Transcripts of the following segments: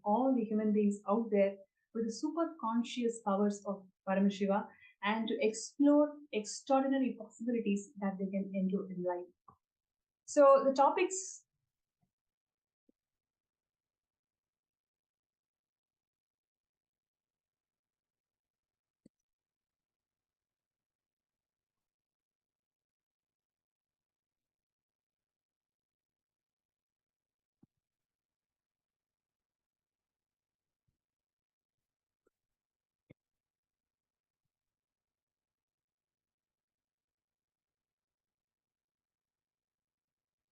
all the human beings out there with the super conscious powers of Paramashiva and to explore extraordinary possibilities that they can endure in life. So the topics.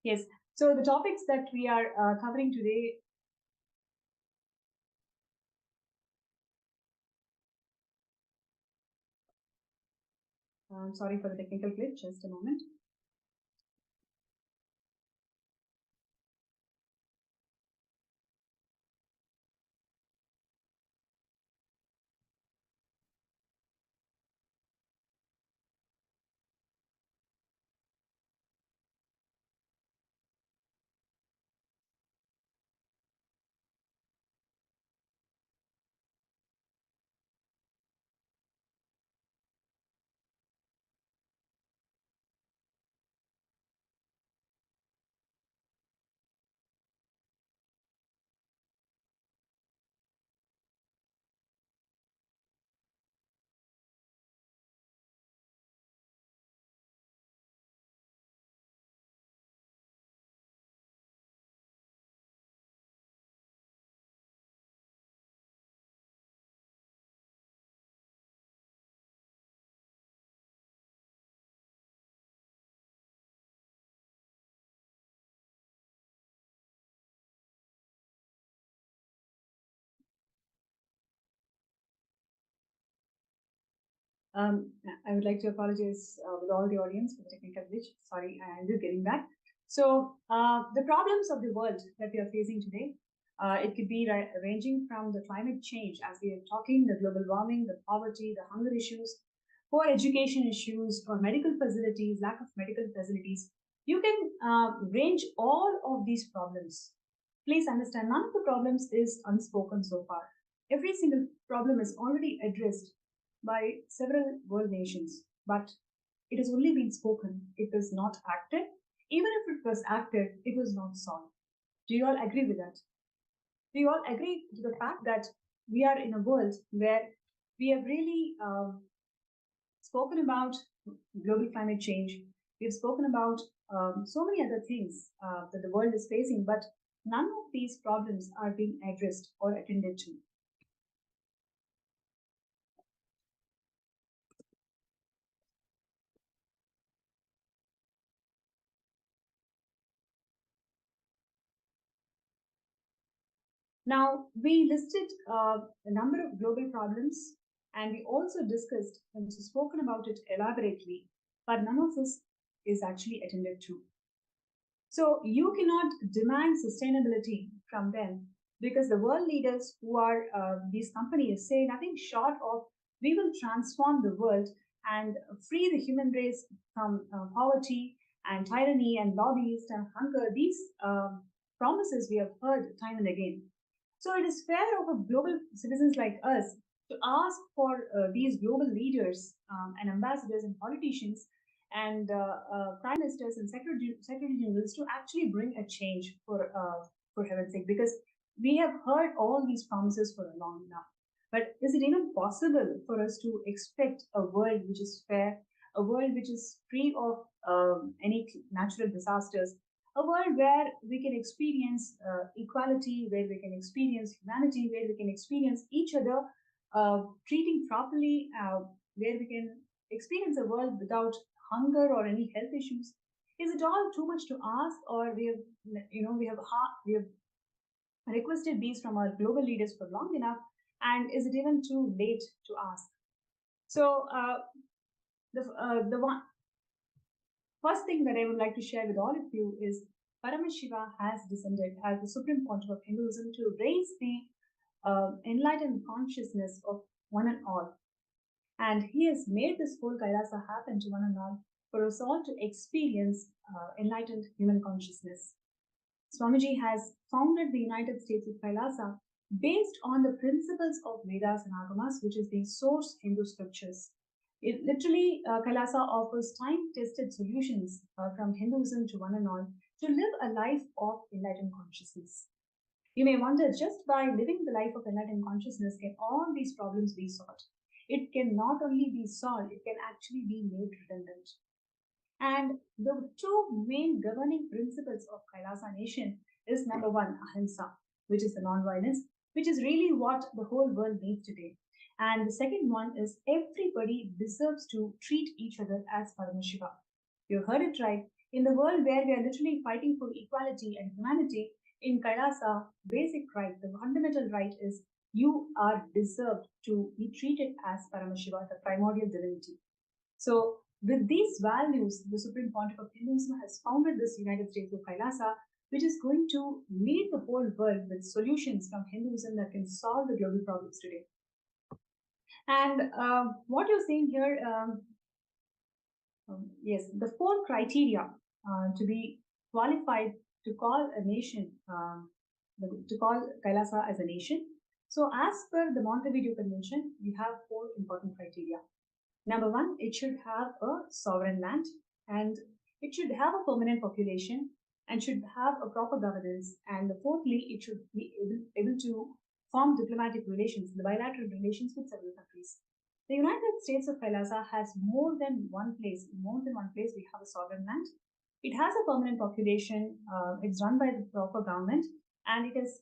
Yes. So the topics that we are covering today. Sorry for the technical glitch. Just a moment. Um, I would like to apologize with all the audience for the technical glitch. Sorry, I'm just getting back. So, the problems of the world that we are facing today, it could be ranging from the climate change, as we are talking, the global warming, the poverty, the hunger issues, poor education issues, or medical facilities, lack of medical facilities. You can range all of these problems. Please understand, none of the problems is unspoken so far. Every single problem is already addressed by several world nations, but it has only been spoken. It was not acted. Even if it was acted, it was not solved. Do you all agree with that? Do you all agree to the fact that we are in a world where we have really spoken about global climate change? We've spoken about so many other things that the world is facing, but none of these problems are being addressed or attended to. Now, we listed a number of global problems and we also discussed and spoken about it elaborately, but none of this is actually attended to. So, you cannot demand sustainability from them because the world leaders who are these companies say nothing short of we will transform the world and free the human race from poverty and tyranny and lobbyist and hunger. These promises we have heard time and again. So it is fair of a global citizens like us to ask for these global leaders and ambassadors and politicians and prime ministers and secretary generals to actually bring a change for heaven's sake, because we have heard all these promises for a long enough. But is it even possible for us to expect a world which is fair, a world which is free of any natural disasters, a world where we can experience equality, where we can experience humanity, where we can experience each other treating properly, where we can experience a world without hunger or any health issues? Is it all too much to ask, or we have requested these from our global leaders for long enough, and is it even too late to ask? So the one first thing that I would like to share with all of you is Paramashiva has descended as the supreme pontiff of Hinduism to raise the enlightened consciousness of one and all. And he has made this whole Kailasa happen to one and all for us all to experience enlightened human consciousness. Swamiji has founded the United States of Kailasa based on the principles of Vedas and Agamas, which is the source Hindu scriptures. It literally, Kailasa offers time-tested solutions from Hinduism to one and all to live a life of enlightened consciousness. You may wonder, just by living the life of enlightened consciousness, can all these problems be solved? It can not only be solved, it can actually be made redundant. And the two main governing principles of Kailasa nation is number one, ahimsa, which is the non-violence, which is really what the whole world needs today. And the second one is everybody deserves to treat each other as Paramashivam. You heard it right. In the world where we are literally fighting for equality and humanity, in Kailasa, basic right, the fundamental right is you are deserved to be treated as Paramashiva, the primordial divinity. So, with these values, the Supreme Pontiff of Hinduism has founded this United States of Kailasa, which is going to lead the whole world with solutions from Hinduism that can solve the global problems today. And what you're seeing here, yes, the four criteria to be qualified to call a nation, to call Kailasa as a nation. So, as per the Montevideo Convention, we have four important criteria. Number one, it should have a sovereign land, and it should have a permanent population, and should have a proper governance. And fourthly, it should be able to form diplomatic relations, the bilateral relations with several countries. The United States of Kailasa has more than one place. In more than one place, we have a sovereign land. It has a permanent population. It's run by the proper government, and it has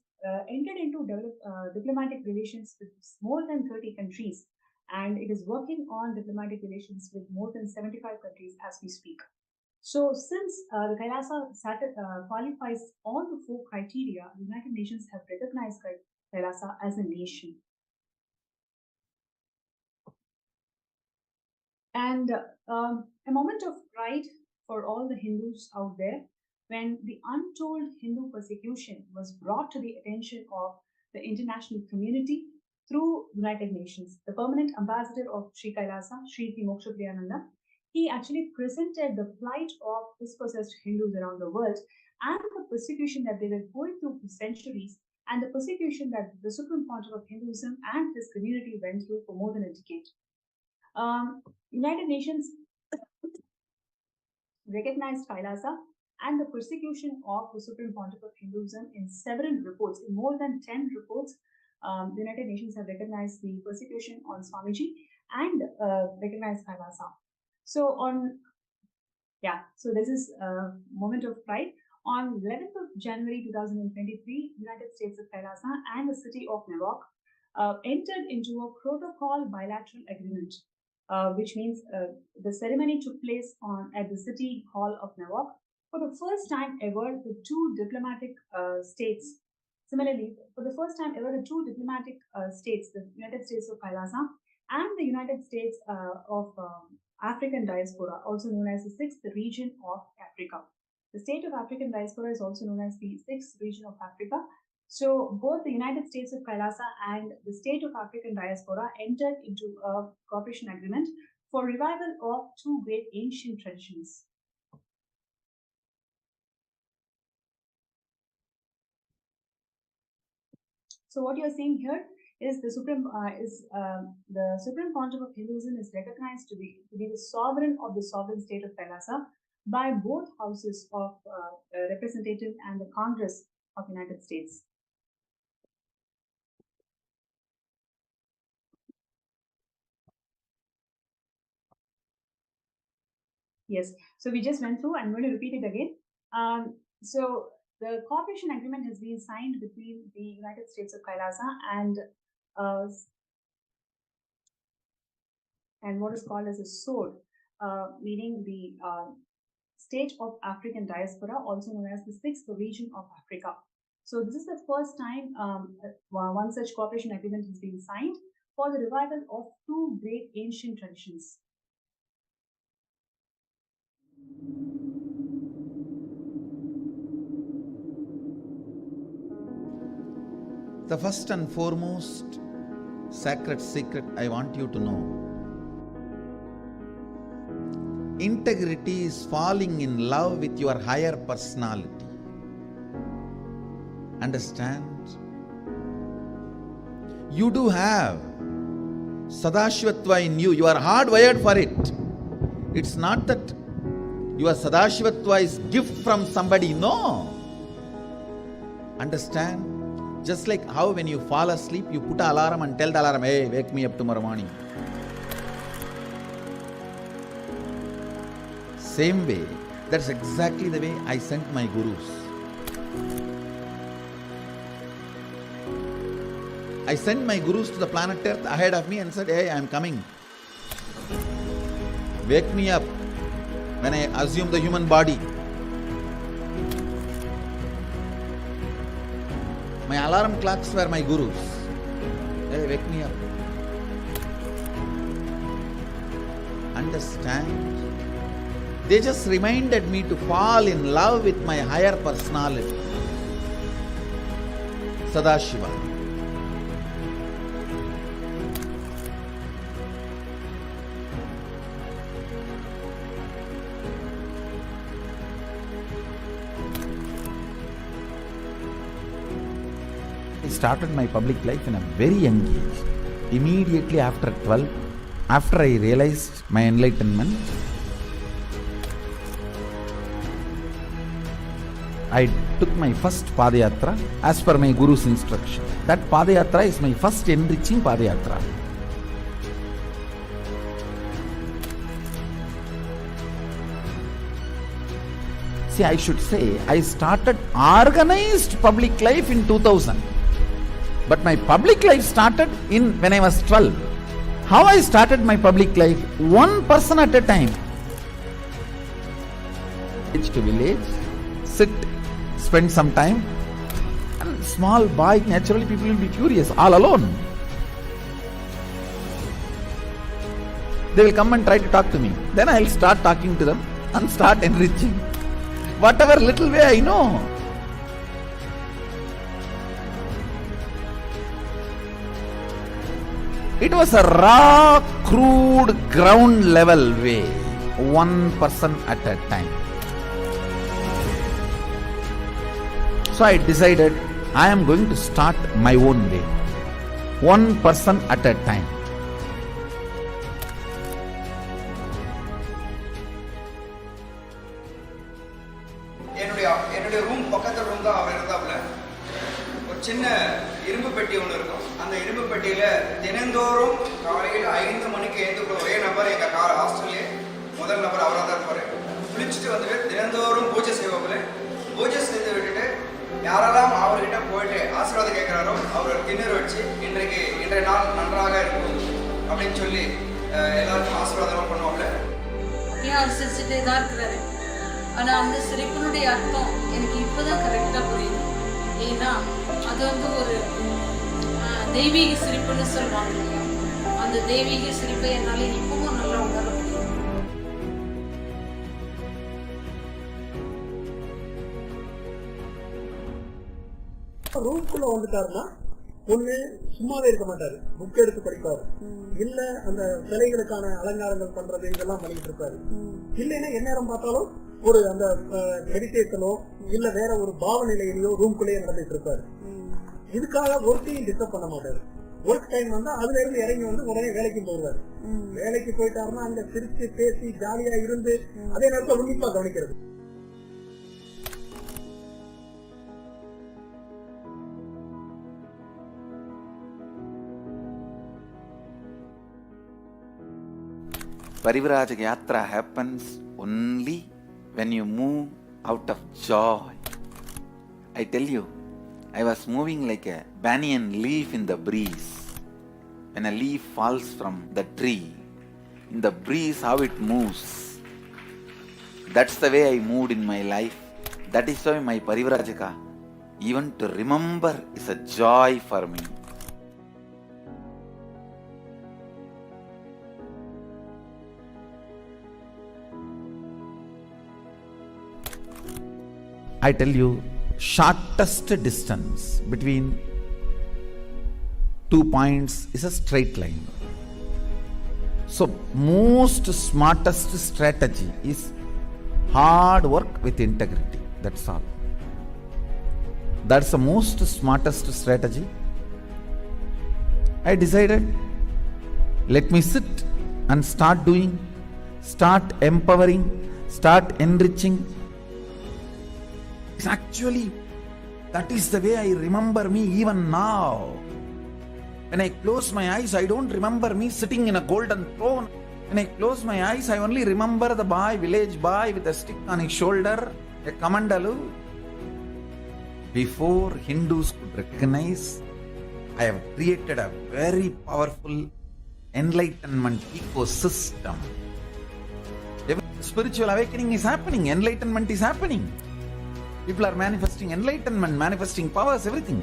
entered into diplomatic relations with more than 30 countries, and it is working on diplomatic relations with more than 75 countries as we speak. So, since the Kailasa qualifies all the four criteria, the United Nations have recognized Kailasa as a nation. And a moment of pride for all the Hindus out there when the untold Hindu persecution was brought to the attention of the international community through United Nations. The permanent ambassador of Sri Kailasa, Sri Moksha Priyananda, he actually presented the plight of dispossessed Hindus around the world and the persecution that they were going through for centuries, and the persecution that the Supreme Pontiff of Hinduism and his community went through for more than a decade. United Nations recognized Kailasa and the persecution of the Supreme Pontiff of Hinduism in several reports, in more than 10 reports. The United Nations have recognized the persecution on Swamiji and recognized Kailasa. So so this is a moment of pride. On 11th of January 2023, United States of Kailasa and the city of Newark entered into a protocol bilateral agreement, which means the ceremony took place at the City Hall of Newark. For the first time ever, the two diplomatic states, similarly, for the first time ever, the two diplomatic states, the United States of Kailasa and the United States of African Diaspora, also known as the sixth region of Africa. The state of African Diaspora is also known as the sixth region of Africa. So both the United States of Kailasa and the state of African Diaspora entered into a cooperation agreement for revival of two great ancient traditions. So what you're seeing here is the Supreme Pontiff of Hinduism is recognized to be the sovereign of the sovereign state of Kailasa by both houses of representative and the Congress of United States. Yes, so we just went through. I'm going to repeat it again. So the cooperation agreement has been signed between the United States of Kailasa and what is called as a SOD, meaning the state of African Diaspora, also known as the sixth region of Africa. So this is the first time one such cooperation agreement has been signed for the revival of two great ancient traditions. The first and foremost sacred secret I want you to know: integrity is falling in love with your higher personality. Understand? You do have Sadashivatva in you. You are hardwired for it. It's not that your Sadashivatva is gift from somebody. No. Understand? Just like how when you fall asleep, you put an alarm and tell the alarm, hey, wake me up tomorrow morning. Same way, that's exactly the way I sent my gurus. I sent my gurus to the planet Earth ahead of me and said, hey, I am coming. Wake me up when I assume the human body. My alarm clocks were my gurus. Hey, wake me up. Understand? They just reminded me to fall in love with my higher personality, Sadashiva. I started my public life in a very young age. Immediately after 12, after I realized my enlightenment, I took my first Padayatra as per my Guru's instruction. That Padayatra is my first enriching Padayatra. See, I should say, I started organized public life in 2000. But my public life started when I was 12. How I started my public life? One person at a time. Village to village, sit, spend some time. And small boy, naturally people will be curious, all alone. They will come and try to talk to me. Then I will start talking to them and start enriching. Whatever little way I know. It was a raw, crude, ground level way. One person at a time. So I decided I am going to start my own way. One person at a time. என்னுடைய room பக்கத்து room தான் அவர் இருந்தாப்புல. ஒரு சின்ன இரும்பு பெட்டி ஒன்று இருக்கும். அந்த இரும்பு பெட்டியில தினந்தோறும் காலையில் 5 மணிக்கு எழுந்து ஒரே நபர் எங்க ஹாஸ்டல்லே முதல் நபர் அவராக தான் இருப்பாரு. குளிச்சுட்டு வந்துட்டு தினந்தோறும் பூஜை செய்வாப்புல. பூஜை செய்து விட்டுட்டு யாரெல்லாம் அவர்கிட்ட போயிட்டு ஆசீர்வாதம் கேட்கிறாரோ அவர் திண்ணூறு வச்சு இன்றைய நாள் நன்றாக இருக்கும் அப்படின்னு சொல்லி எல்லாருக்கும் ஆசீர்வாதம் பண்ணுவாப்புல. அவர் சிரிச்சுட்டே தான் இருக்கிறாரு. ஆனால் அந்த சிரிப்பினுடைய அர்த்தம் எனக்கு இப்போதான் கரெக்டாக புரியுது. ஏன்னா அது ஒரு தெய்வீக சிரிப்புன்னு சொல்லுவாங்க இல்லையா, அந்த தெய்வீக சிரிப்பை என்னால் இப்பவும் நல்லா உணர முடியும். ரூம்குள்ள வந்துட்டாருன்னா ஒண்ணு சும்மாவே இருக்க மாட்டாரு, புக் எடுத்து படிப்பாரு, இல்ல அந்த சிலைகளுக்கான அலங்காரங்கள் பண்றது இதெல்லாம் பண்ணிட்டு இருப்பாரு. இல்லைன்னா எந்நேரம் பார்த்தாலும் ஒரு அந்த மெடிடேஷனோ இல்ல வேற ஒரு பாவநிலையிலயோ ரூம்குள்ளேயே நடந்துட்டு இருப்பாரு. இதுக்காக ஒர்க்கையும் டிஸ்டர்ப் பண்ண மாட்டாரு. ஒர்க் டைம் வந்தா அதுல இருந்து இறங்கி உடனே வேலைக்கு போவாரு. வேலைக்கு போயிட்டாருன்னா அங்க சிரிச்சு பேசி ஜாலியா இருந்து அதே நேரத்தில் உன்னிப்பா கவனிக்கிறது. Parivrajaka Yatra happens only when you move out of joy. I tell you, I was moving like a banyan leaf in the breeze. When a leaf falls from the tree, in the breeze how it moves. That's the way I moved in my life. That is why my Parivrajaka, even to remember, is a joy for me. I tell you, shortest distance between 2 points is a straight line. So most smartest strategy is hard work with integrity. That's all. That's the most smartest strategy. I decided, let me sit and start doing, start empowering, start enriching. It's actually, that is the way I remember me even now. When I close my eyes, I don't remember me sitting in a golden throne. When I close my eyes, I only remember the boy, village boy with a stick on his shoulder, a kamandalu. Before Hindus could recognize, I have created a very powerful enlightenment ecosystem. Spiritual awakening is happening, enlightenment is happening. People are manifesting enlightenment, manifesting powers, everything.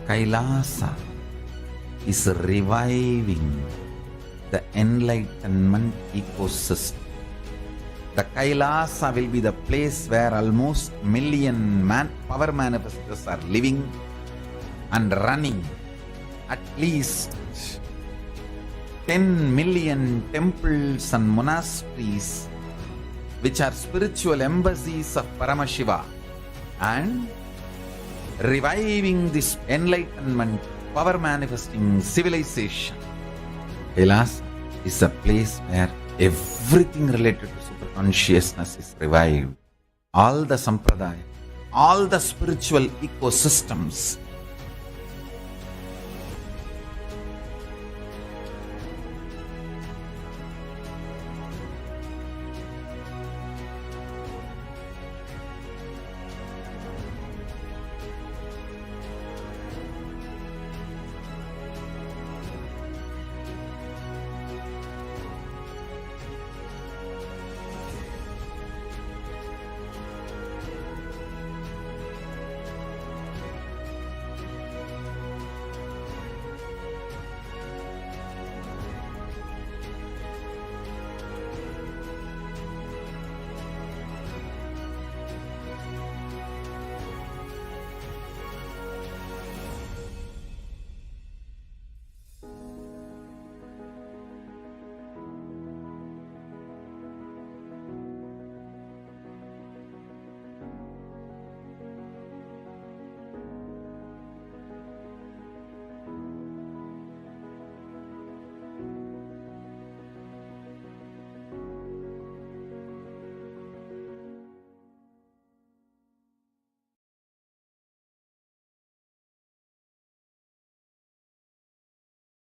Kailasa is reviving the enlightenment ecosystem. The Kailasa will be the place where almost million power manifestors are living and running. At least 10 million temples and monasteries, which are spiritual embassies of Paramashiva, and reviving this enlightenment, power manifesting civilization. Kailasa is a place where everything related to super consciousness is revived. All the sampradaya, all the spiritual ecosystems.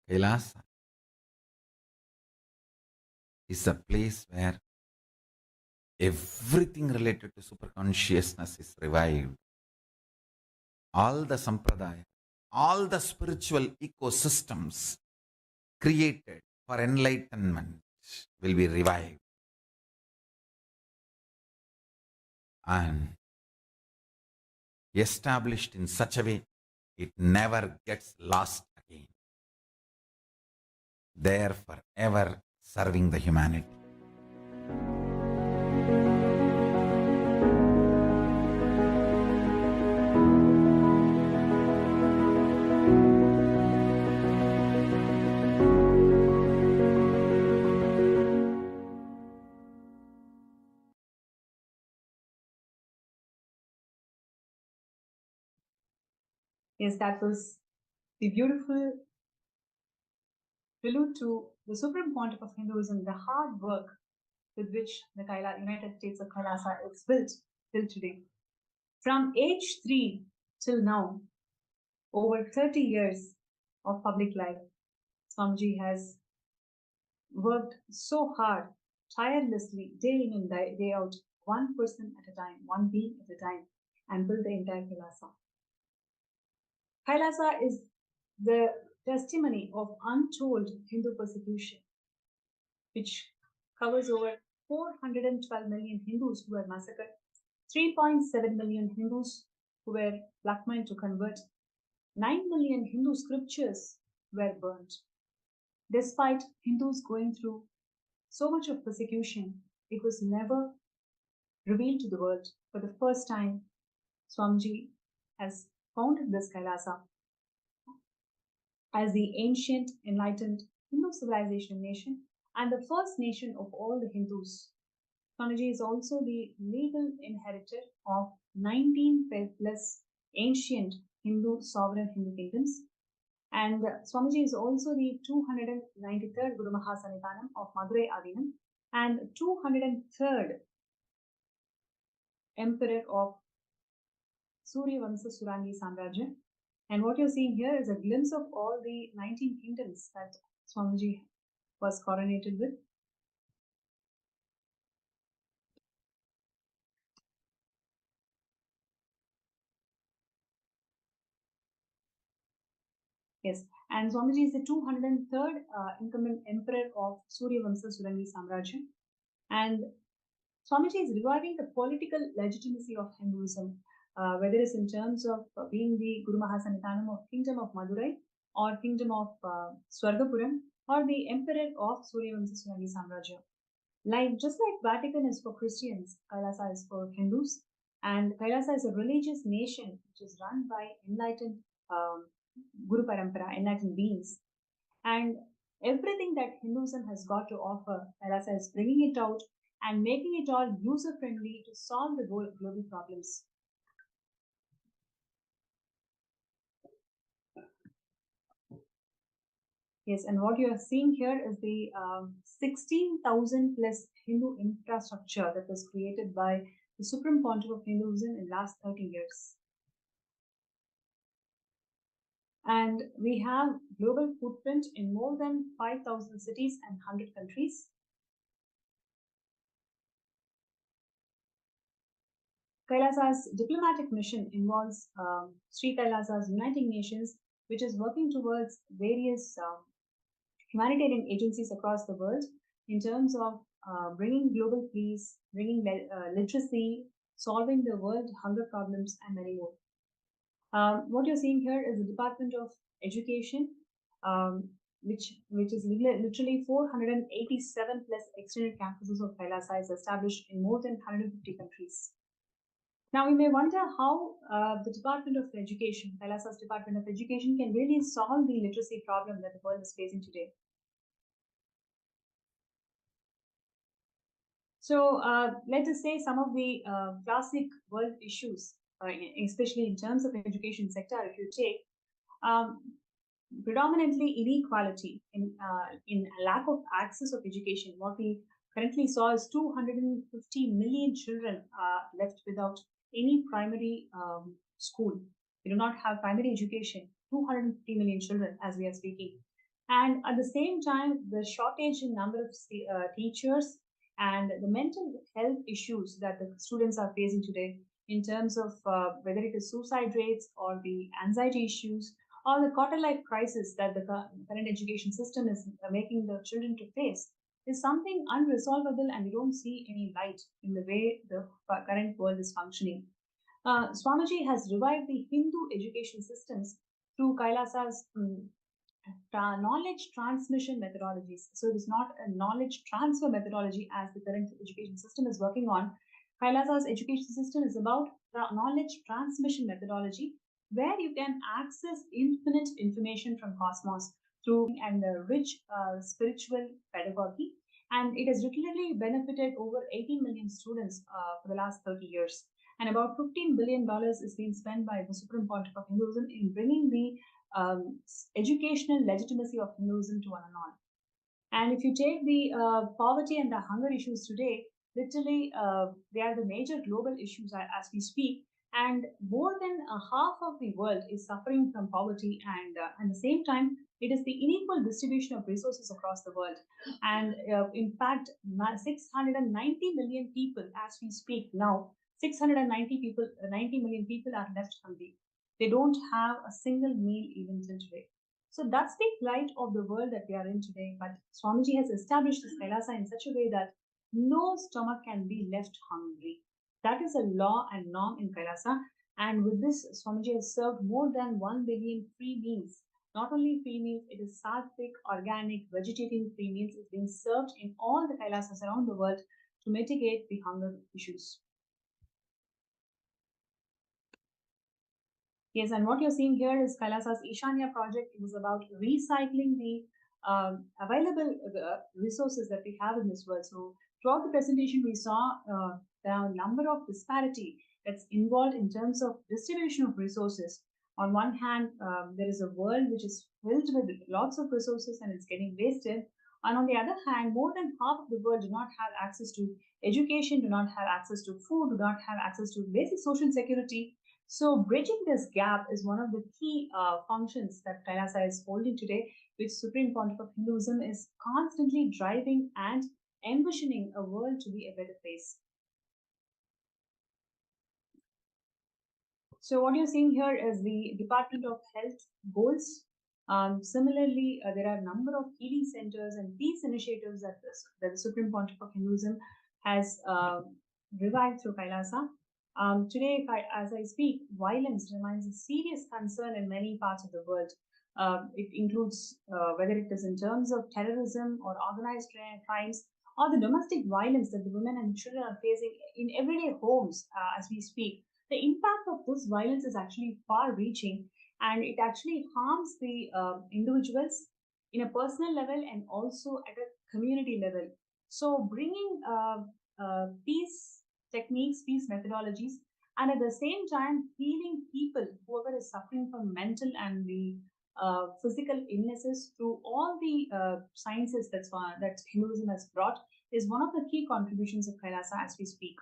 Kailasa is a place where everything related to super consciousness is revived. All the sampradaya, all the spiritual ecosystems created for enlightenment will be revived. And established in such a way, it never gets lost again. There forever serving the humanity. Yes, that was the beautiful prelude to the supreme pontiff of Hinduism, the hard work with which the United States of Kailasa is built till today. From age 3 till now, over 30 years of public life, Swamiji has worked so hard, tirelessly, day in and day out, one person at a time, one being at a time, and built the entire Kailasa. Kailasa is the testimony of untold Hindu persecution, which covers over 412 million Hindus who were massacred, 3.7 million Hindus who were blackmailed to convert, 9 million Hindu scriptures were burnt. Despite Hindus going through so much of persecution, it was never revealed to the world. For the first time, Swamiji has founded this Kailasa as the ancient, enlightened Hindu civilization nation and the first nation of all the Hindus. Swamiji is also the legal inheritor of 19 plus ancient Hindu sovereign Hindu kingdoms. And Swamiji is also the 293rd Guru Mahasanitanam of Madurai Adinam and 203rd Emperor of Surya Vamsa Surangi Samrajya. And what you're seeing here is a glimpse of all the 19 kingdoms that Swamiji was coronated with. Yes, and Swamiji is the 203rd incumbent emperor of Surya Vamsa Surangi Samrajya. And Swamiji is reviving the political legitimacy of Hinduism, whether it's in terms of being the Guru Mahasanitanam of Kingdom of Madurai or Kingdom of Swargapuram or the Emperor of Surya Vamsa Surangi Samrajya. Just like Vatican is for Christians, Kailasa is for Hindus, and Kailasa is a religious nation which is run by enlightened Guru Parampara, enlightened beings. And everything that Hinduism has got to offer, Kailasa is bringing it out and making it all user-friendly to solve the global problems. Yes, and what you are seeing here is the 16,000 plus Hindu infrastructure that was created by the Supreme Pontiff of Hinduism in the last 30 years. And we have global footprint in more than 5,000 cities and 100 countries. Kailasa's diplomatic mission involves Sri Kailasa's Uniting Nations, which is working towards various humanitarian agencies across the world in terms of bringing global peace, bringing literacy, solving the world hunger problems, and many more. What you're seeing here is the Department of Education, which is literally 487 plus extended campuses of Kailasa is established in more than 150 countries. Now, we may wonder how the Department of Education, Kailasa's Department of Education, can really solve the literacy problem that the world is facing today. So, let us say some of the classic world issues, especially in terms of education sector, if you take predominantly inequality in lack of access of education. What we currently saw is 250 million children left without any primary school. They do not have primary education. 250 million children as we are speaking. And at the same time, the shortage in number of teachers and the mental health issues that the students are facing today in terms of whether it is suicide rates or the anxiety issues or the quarter-life crisis that the current education system is making the children to face is something unresolvable, and we don't see any light in the way the current world is functioning. Swamiji has revived the Hindu education systems through Kailasa's knowledge transmission methodologies. So it is not a knowledge transfer methodology as the current education system is working on. Kailasa's education system is about knowledge transmission methodology, where you can access infinite information from cosmos through and rich spiritual pedagogy. And it has literally benefited over 18 million students for the last 30 years. And about $15 billion is being spent by the Supreme Pontiff of Hinduism in bringing the educational legitimacy of Hinduism to one and all. And if you take the poverty and the hunger issues today, literally they are the major global issues as we speak. And more than half of the world is suffering from poverty, and at the same time, it is the unequal distribution of resources across the world. And in fact, 690 million people, as we speak now, 90 million people are left hungry. They don't have a single meal even till today. So that's the plight of the world that we are in today. But Swamiji has established this Kailasa in such a way that no stomach can be left hungry. That is a law and norm in Kailasa. And with this, Swamiji has served more than 1 billion free meals. Not only free meals, it is sattvic, organic, vegetarian free meals is being served in all the Kailasas around the world to mitigate the hunger issues. Yes, and what you're seeing here is Kailasa's Ishanya project. It is about recycling the available resources that we have in this world. So throughout the presentation, we saw the number of disparity that's involved in terms of distribution of resources. On one hand, there is a world which is filled with lots of resources and it's getting wasted. And on the other hand, more than half of the world do not have access to education, do not have access to food, do not have access to basic social security. So bridging this gap is one of the key functions that Kailasa is holding today, which Supreme Pontiff of Hinduism is constantly driving and envisioning a world to be a better place. So what you're seeing here is the Department of Health goals. Similarly, there are a number of healing centers and peace initiatives that the Supreme Pontiff of Hinduism has revived through Kailasa. Today, as I speak, violence remains a serious concern in many parts of the world. It includes whether it is in terms of terrorism or organized crimes or the domestic violence that the women and children are facing in everyday homes as we speak. The impact of this violence is actually far reaching, and it actually harms the individuals in a personal level and also at a community level. So bringing peace techniques, peace methodologies, and at the same time healing people, whoever is suffering from mental and the physical illnesses through all the sciences that Hinduism has brought is one of the key contributions of Kailasa as we speak.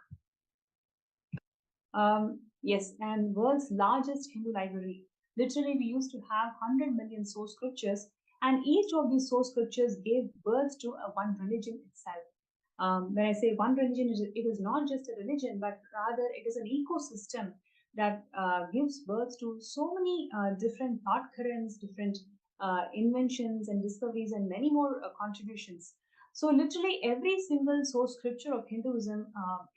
Yes, and world's largest Hindu library. Literally, we used to have 100 million source scriptures, and each of these source scriptures gave birth to one religion itself. When I say one religion, it is not just a religion, but rather it is an ecosystem that gives birth to so many different thought currents, different inventions and discoveries, and many more contributions. So, literally, every single source scripture of Hinduism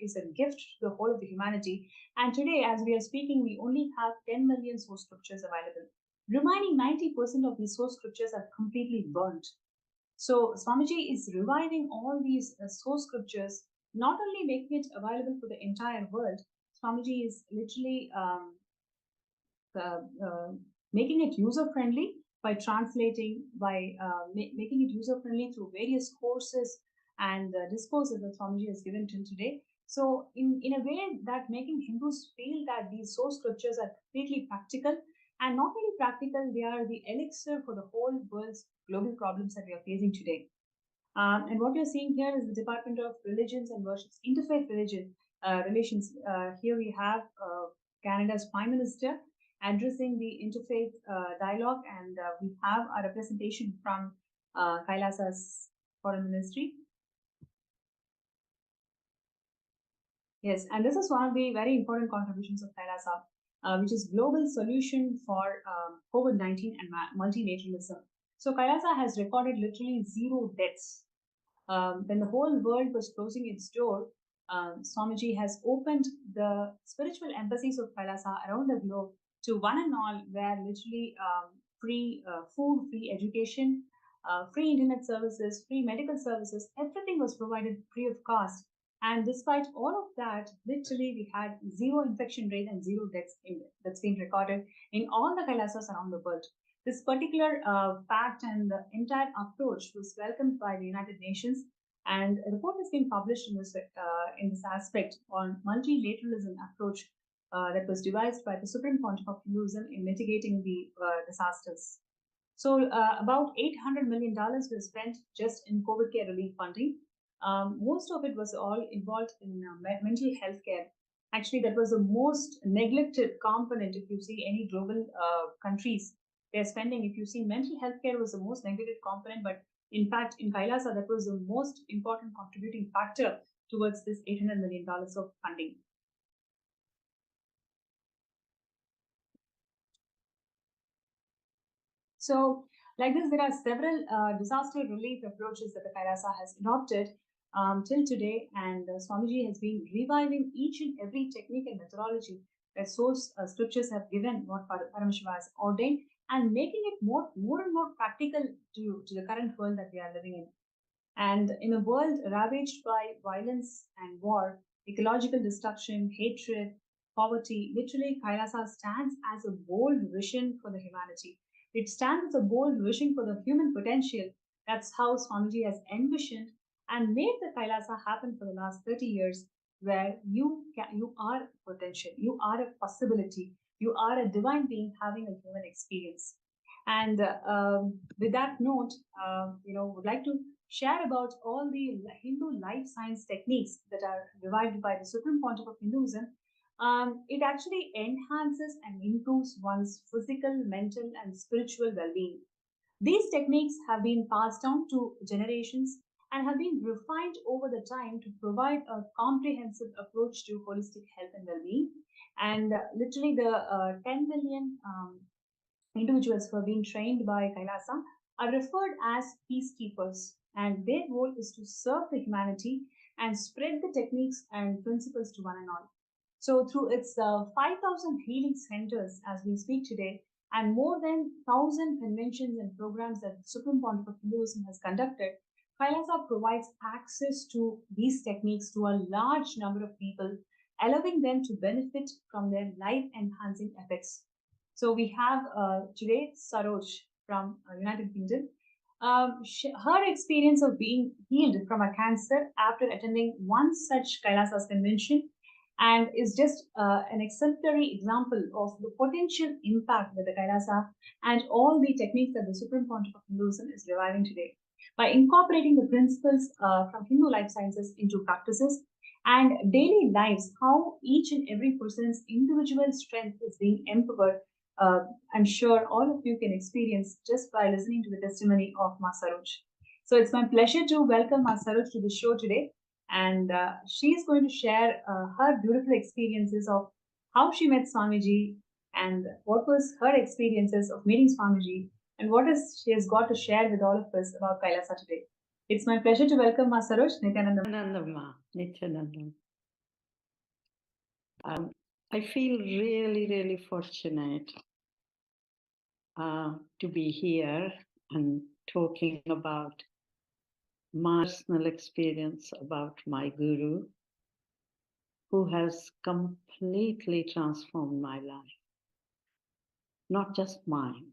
is a gift to the whole of the humanity. And today, as we are speaking, we only have 10 million source scriptures available. Remaining 90% of these source scriptures are completely burnt. So, Swamiji is reviving all these source scriptures, not only making it available for the entire world, Swamiji is literally uh, uh, making it user friendly by translating, by making it user friendly through various courses and discourses that Swamiji has given till today. So, in a way that making Hindus feel that these source scriptures are completely practical, and not only practical, they are the elixir for the whole world's global problems that we are facing today. And what you're seeing here is the Department of Religions and Worships, Interfaith Religion Relations. Here we have Canada's Prime Minister addressing the interfaith dialogue, and we have a representation from Kailasa's Foreign Ministry. Yes, and this is one of the very important contributions of Kailasa, which is global solution for COVID-19 and multilateralism. So Kailasa has recorded literally 0 deaths. When the whole world was closing its door, Swamiji has opened the spiritual embassies of Kailasa around the globe to one and all, where literally free food, free education, free internet services, free medical services, everything was provided free of cost. And despite all of that, literally we had 0 infection rate and 0 deaths that's been recorded in all the Kailasas around the world. This particular fact and the entire approach was welcomed by the United Nations, and a report has been published in this aspect on multilateralism approach that was devised by the Supreme Pontiff of Hinduism in mitigating the disasters. So about $800 million was spent just in COVID care relief funding. Most of it was all involved in mental health care. Actually, that was the most neglected component. If you see any global countries, they're spending, if you see, mental health care was the most neglected component, but in fact, in Kailasa, that was the most important contributing factor towards this $800 million of funding. So, like this, there are several disaster relief approaches that the Kailasa has adopted till today, and Swamiji has been reviving each and every technique and methodology that source scriptures have given, what Paramashivam has ordained, and making it more and more practical to the current world that we are living in. And in a world ravaged by violence and war, ecological destruction, hatred, poverty, literally Kailasa stands as a bold vision for the humanity. It stands as a bold vision for the human potential. That's how Swamiji has envisioned and made the Kailasa happen for the last 30 years. where you are potential, you are a possibility, you are a divine being having a human experience. And with that note, would like to share about all the Hindu life science techniques that are revived by the Supreme Pontiff of Hinduism. It actually enhances and improves one's physical, mental, and spiritual well-being. These techniques have been passed down to generations and have been refined over the time to provide a comprehensive approach to holistic health and well-being. And literally, the 10 million individuals who have been trained by Kailasa are referred as peacekeepers, and their role is to serve the humanity and spread the techniques and principles to one and all. So, through its 5,000 healing centers as we speak today, and more than 1,000 conventions and programs that the Supreme Pontiff of Hinduism has conducted, Kailasa provides access to these techniques to a large number of people, allowing them to benefit from their life enhancing effects. So we have today Saroj from United Kingdom. Her experience of being healed from a cancer after attending one such Kailasa's convention and is just an exemplary example of the potential impact that the Kailasa and all the techniques that the Supreme Pontiff of Hinduism is reviving today. By incorporating the principles from Hindu life sciences into practices and daily lives, how each and every person's individual strength is being empowered, I'm sure all of you can experience just by listening to the testimony of Ma Saroj. So it's my pleasure to welcome Ma Saroj to the show today. And she is going to share her beautiful experiences of how she met Swamiji and what was her experiences of meeting Swamiji and what is she has got to share with all of us about Kailasa today. It's my pleasure to welcome Ma Saroj, Nithyananda. Nithyananda. I feel really, really fortunate to be here and talking about my personal experience about my guru, who has completely transformed my life. Not just mine,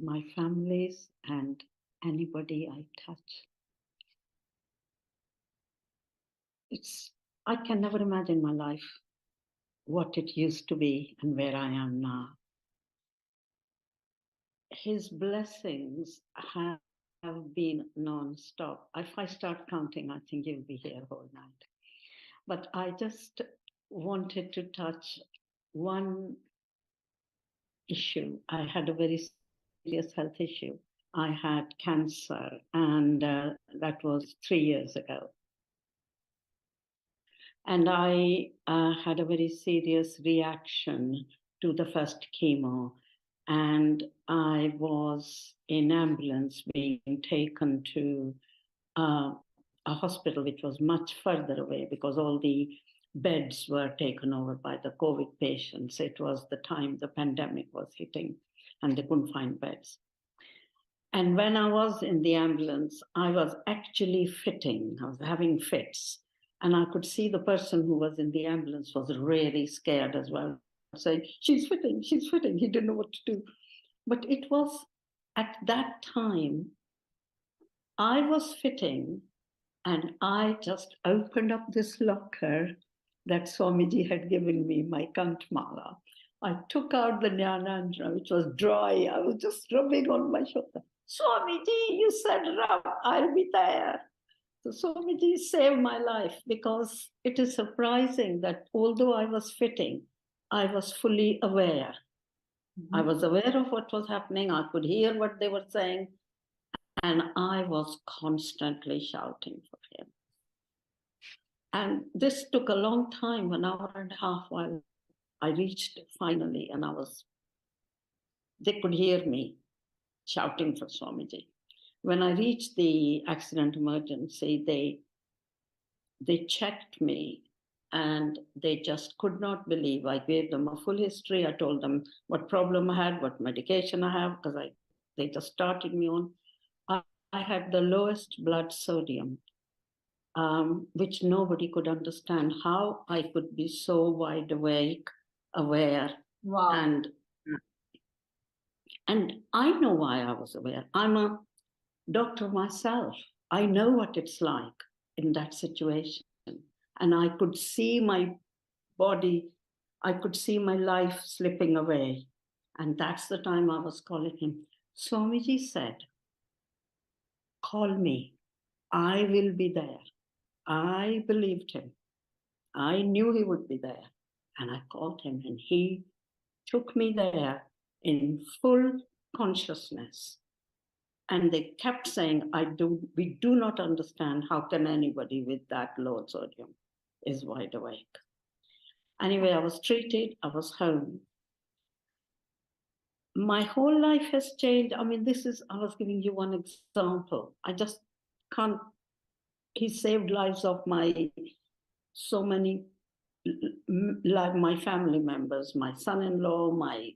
my family's and anybody I touch. I can never imagine my life, what it used to be and where I am now. His blessings have been non-stop. If I start counting, I think you'll be here all night. But I just wanted to touch one issue. I had a very serious health issue. I had cancer, and that was 3 years ago. And I had a very serious reaction to the first chemo. And I was in ambulance being taken to a hospital which was much further away because all the beds were taken over by the COVID patients. It was the time the pandemic was hitting and they couldn't find beds. And when I was in the ambulance, I was actually fitting. I was having fits. And I could see the person who was in the ambulance was really scared as well, saying, she's fitting, she's fitting. He didn't know what to do. But it was at that time, I was fitting and I just opened up this locker that Swamiji had given me, my Kantmala. I took out the Nithyananda, which was dry. I was just rubbing on my shoulder. Swamiji, you said rub, I'll be there. So Swamiji saved my life because it is surprising that although I was fitting, I was fully aware. I was aware of what was happening. I could hear what they were saying. And I was constantly shouting for him. And this took a long time, an hour and a half, while I reached finally, and they could hear me shouting for Swamiji. When I reached the accident emergency, they checked me and they just could not believe. I gave them a full history. I told them what problem I had, what medication I have, because they just started me on. I had the lowest blood sodium, which nobody could understand how I could be so wide awake, aware. Wow. And I know why I was aware. I'm a doctor myself. I know what it's like in that situation. and I could see my body, I could see my life slipping away. And that's the time I was calling him. Swamiji said, call me, I will be there. I believed him. I knew he would be there. And I called him, and he took me there in full consciousness. And they kept saying, we do not understand how can anybody with that low sodium is wide awake. Anyway, I was treated, I was home. My whole life has changed. I mean, I was giving you one example. I just can't, he saved lives of so many, like my family members, my son-in-law, my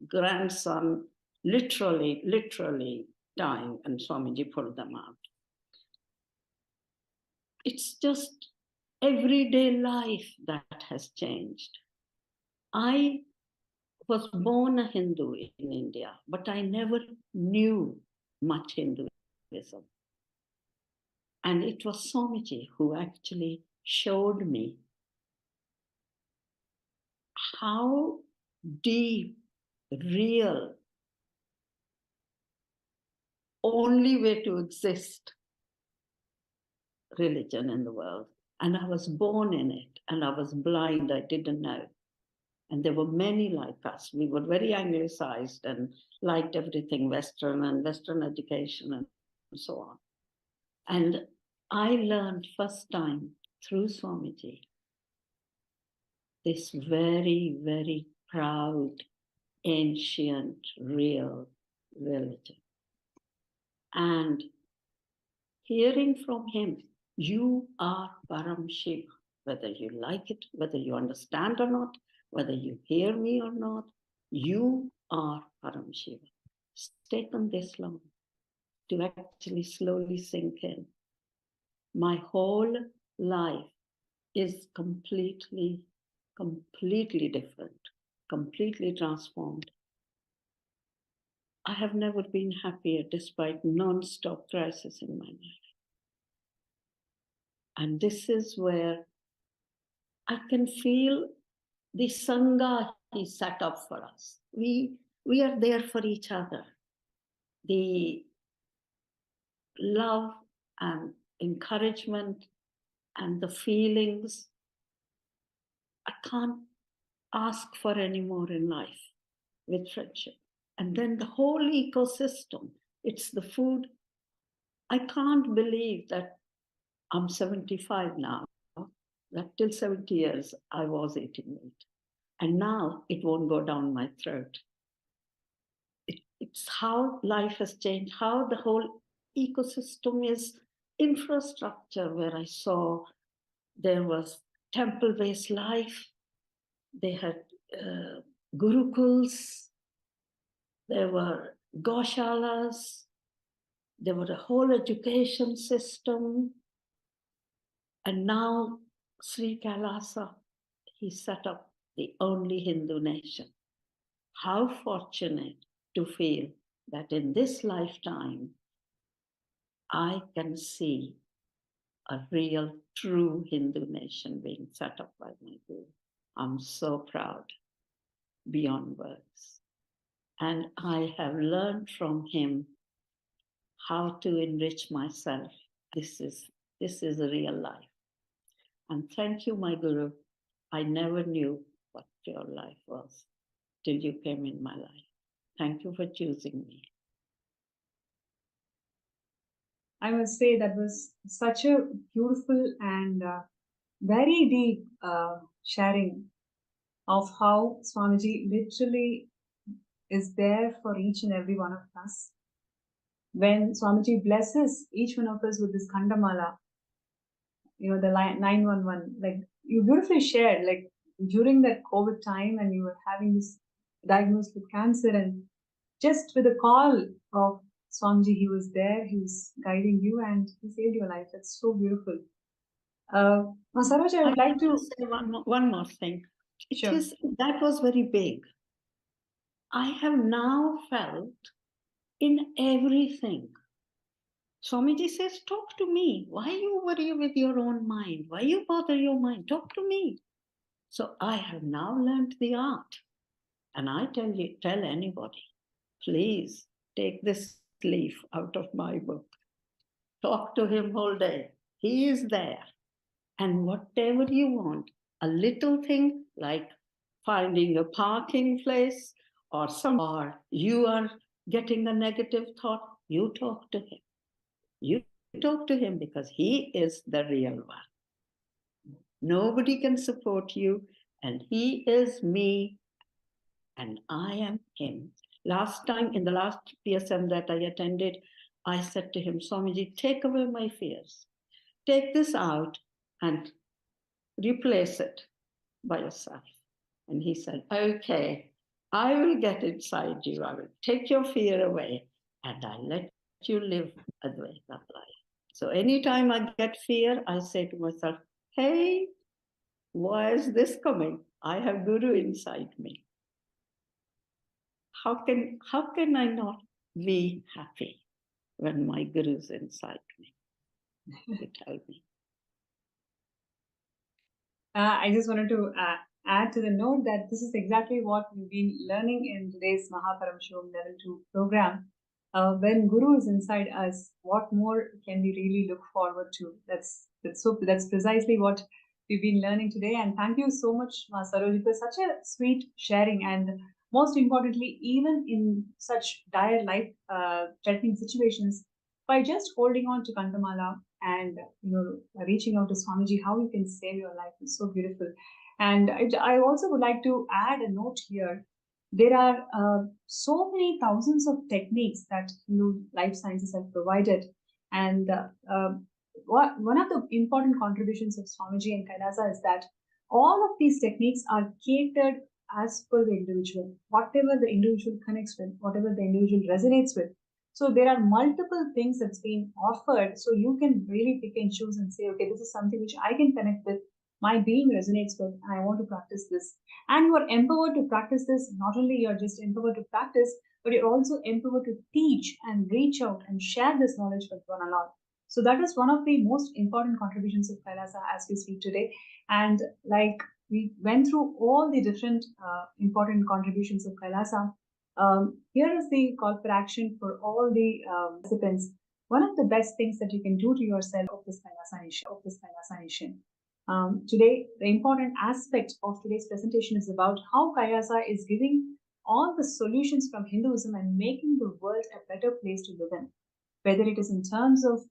grandson, literally dying, and Swamiji pulled them out. It's just everyday life that has changed. I was born a Hindu in India, but I never knew much Hinduism. And it was Swamiji who actually showed me how deep, real, only way to exist religion in the world. And I was born in it, and I was blind, I didn't know. And there were many like us. We were very anglicized and liked everything Western and Western education and so on. And I learned first time through Swamiji this very, very proud, ancient, real religion. And hearing from him, you are Paramashivam, whether you like it, whether you understand or not, whether you hear me or not, you are Paramashivam. It's taken this long to actually slowly sink in. My whole life is completely different, completely transformed. I have never been happier despite non-stop crisis in my life. And this is where I can feel the Sangha he set up for us. We are there for each other. The love and encouragement and the feelings, I can't ask for any more in life with friendship. And then the whole ecosystem, it's the food. I can't believe that I'm 75 now, that till 70 years I was eating meat. And now it won't go down my throat. It's how life has changed, how the whole ecosystem is infrastructure, where I saw there was temple-based life, they had gurukuls, there were goshalas, there was a whole education system. And now Sri KAILASA, he set up the only Hindu nation. How fortunate to feel that in this lifetime, I can see a real, true Hindu nation being set up by my Guru. I'm so proud, beyond words. And I have learned from him how to enrich myself. This is a real life. And thank you, my Guru. I never knew what your life was till you came in my life. Thank you for choosing me. I must say that was such a beautiful and very deep sharing of how Swamiji literally is there for each and every one of us. When Swamiji blesses each one of us with this Khandamala, the 911, like you beautifully shared, like during that COVID time and you were having this diagnosed with cancer, and just with a call of Swamiji, he was there, he was guiding you, and he saved your life. That's so beautiful. Saroj, I would like to say one more thing. Sure. That was very big. I have now felt in everything Swamiji says, talk to me. Why you worry with your own mind? Why you bother your mind? Talk to me. So I have now learned the art. And I tell anybody, please take this leaf out of my book. Talk to him all day. He is there. And whatever you want, a little thing like finding a parking place or you are getting a negative thought, you talk to him. You talk to him because he is the real one. Nobody can support you, and he is me, and I am him. Last time, in the last PSM that I attended, I said to him, Swamiji, take away my fears. Take this out and replace it by yourself. And he said, okay, I will get inside you. I will take your fear away and I let you live Advaita life. So anytime I get fear, I say to myself, hey, why is this coming? I have Guru inside me. How can I not be happy when my Guru is inside me? You tell me. I just wanted to add to the note that this is exactly what we've been learning in today's Paramashivam Level 2 program. When Guru is inside us, what more can we really look forward to? That's precisely what we've been learning today. And thank you so much, Ma Saroj, for such a sweet sharing. And most importantly, even in such dire life-threatening situations, by just holding on to Kantamala and reaching out to Swamiji, how you can save your life is so beautiful. And I also would like to add a note here. There are so many thousands of techniques that life sciences have provided, and one of the important contributions of Swamiji and Kailasa is that all of these techniques are catered as per the individual, whatever the individual connects with, whatever the individual resonates with. So there are multiple things that's being offered. So you can really pick and choose and say, okay, this is something which I can connect with, my being resonates with, and I want to practice this. And you are empowered to practice this. Not only you're just empowered to practice, but you're also empowered to teach and reach out and share this knowledge with one another. So that is one of the most important contributions of Kailasa as we speak today. And like we went through all the different important contributions of Kailasa, here is the call for action for all the participants. One of the best things that you can do to yourself of this Kailasa nation. Today, the important aspect of today's presentation is about how Kailasa is giving all the solutions from Hinduism and making the world a better place to live in. Whether it is in terms of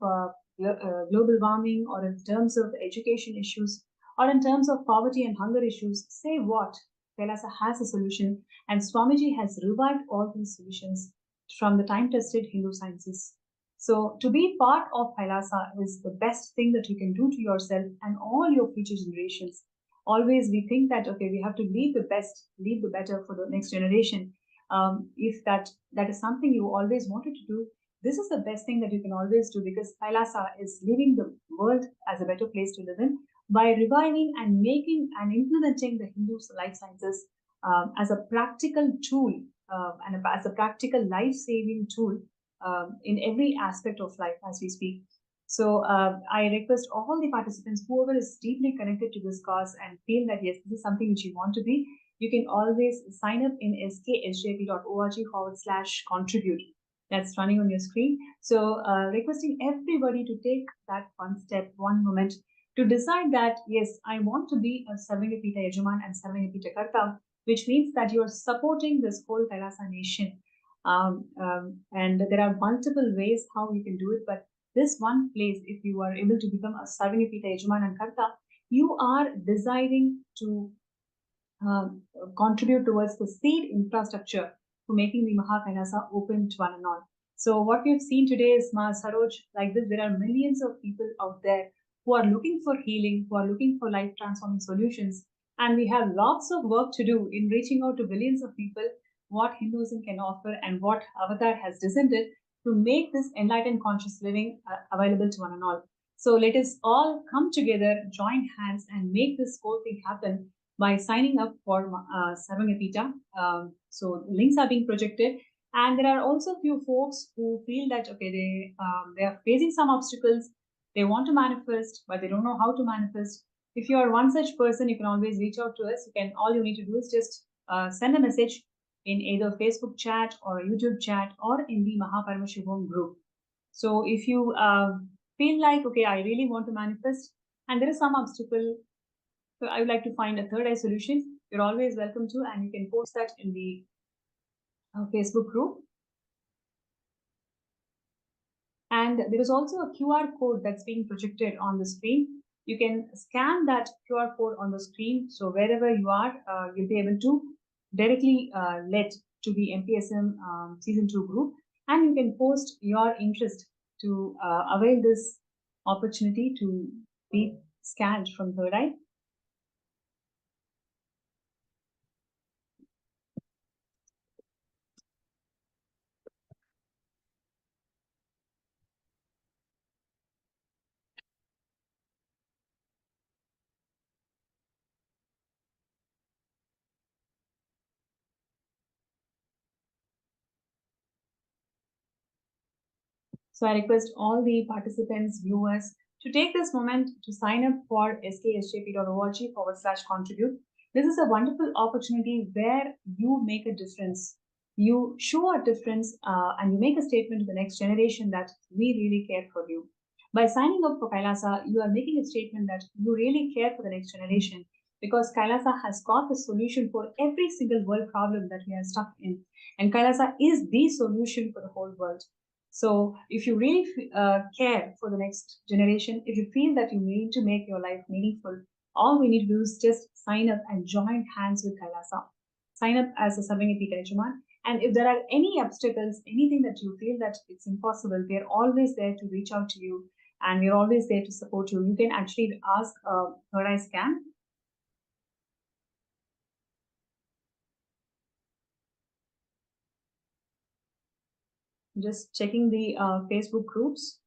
global warming or in terms of education issues or in terms of poverty and hunger issues, say what? Kailasa has a solution, and Swamiji has revived all these solutions from the time-tested Hindu sciences. So to be part of Kailasa is the best thing that you can do to yourself and all your future generations. Always we think that, okay, we have to leave the best, leave the better for the next generation. If that is something you always wanted to do, this is the best thing that you can always do, because Kailasa is leaving the world as a better place to live in by reviving and making and implementing the Hindu life sciences as a practical tool and as a practical life-saving tool in every aspect of life as we speak. So I request all the participants, whoever is deeply connected to this cause and feel that yes, this is something which you want to be, you can always sign up in sksjp.org/contribute. That's running on your screen. So requesting everybody to take that one step, one moment, to decide that, yes, I want to be a Sarvangapita Yajaman and Sarvangapita Karta, which means that you are supporting this whole Kailasa nation. And there are multiple ways how you can do it, but this one place, if you are able to become a Sarvangapita Yajaman and Karta, you are deciding to contribute towards the seed infrastructure for making the Kailasa open to one and all. So what we have seen today is, Ma Saroj, like this, there are millions of people out there who are looking for healing, who are looking for life-transforming solutions. And we have lots of work to do in reaching out to billions of people what Hinduism can offer and what Avatar has descended to make this enlightened conscious living available to one and all. So let us all come together, join hands, and make this whole thing happen by signing up for Sarvangapita. So links are being projected. And there are also few folks who feel that, okay, they are facing some obstacles. They want to manifest, but they don't know how to manifest. If you are one such person, you can always reach out to us. All you need to do is just send a message in either Facebook chat or a YouTube chat or in the Paramashivam group. So if you feel like, okay, I really want to manifest and there is some obstacle, so I would like to find a third eye solution, you're always welcome to, and you can post that in the Facebook group. And there is also a QR code that's being projected on the screen. You can scan that QR code on the screen. So wherever you are, you'll be able to directly led to the MPSM Season 2 group. And you can post your interest to avail this opportunity to be scanned from third eye. So I request all the participants, viewers, to take this moment to sign up for sksjp.org/contribute. This is a wonderful opportunity where you make a difference. You show a difference and you make a statement to the next generation that we really care for you. By signing up for Kailasa, you are making a statement that you really care for the next generation, because Kailasa has got the solution for every single world problem that we are stuck in. And Kailasa is the solution for the whole world. So if you really care for the next generation, if you feel that you need to make your life meaningful, all we need to do is just sign up and join hands with Kailasa. Sign up as a Sarvangi Kalachaman. And if there are any obstacles, anything that you feel that it's impossible, they're always there to reach out to you, and we're always there to support you. You can actually ask Third Eye Scan. Just checking the Facebook groups.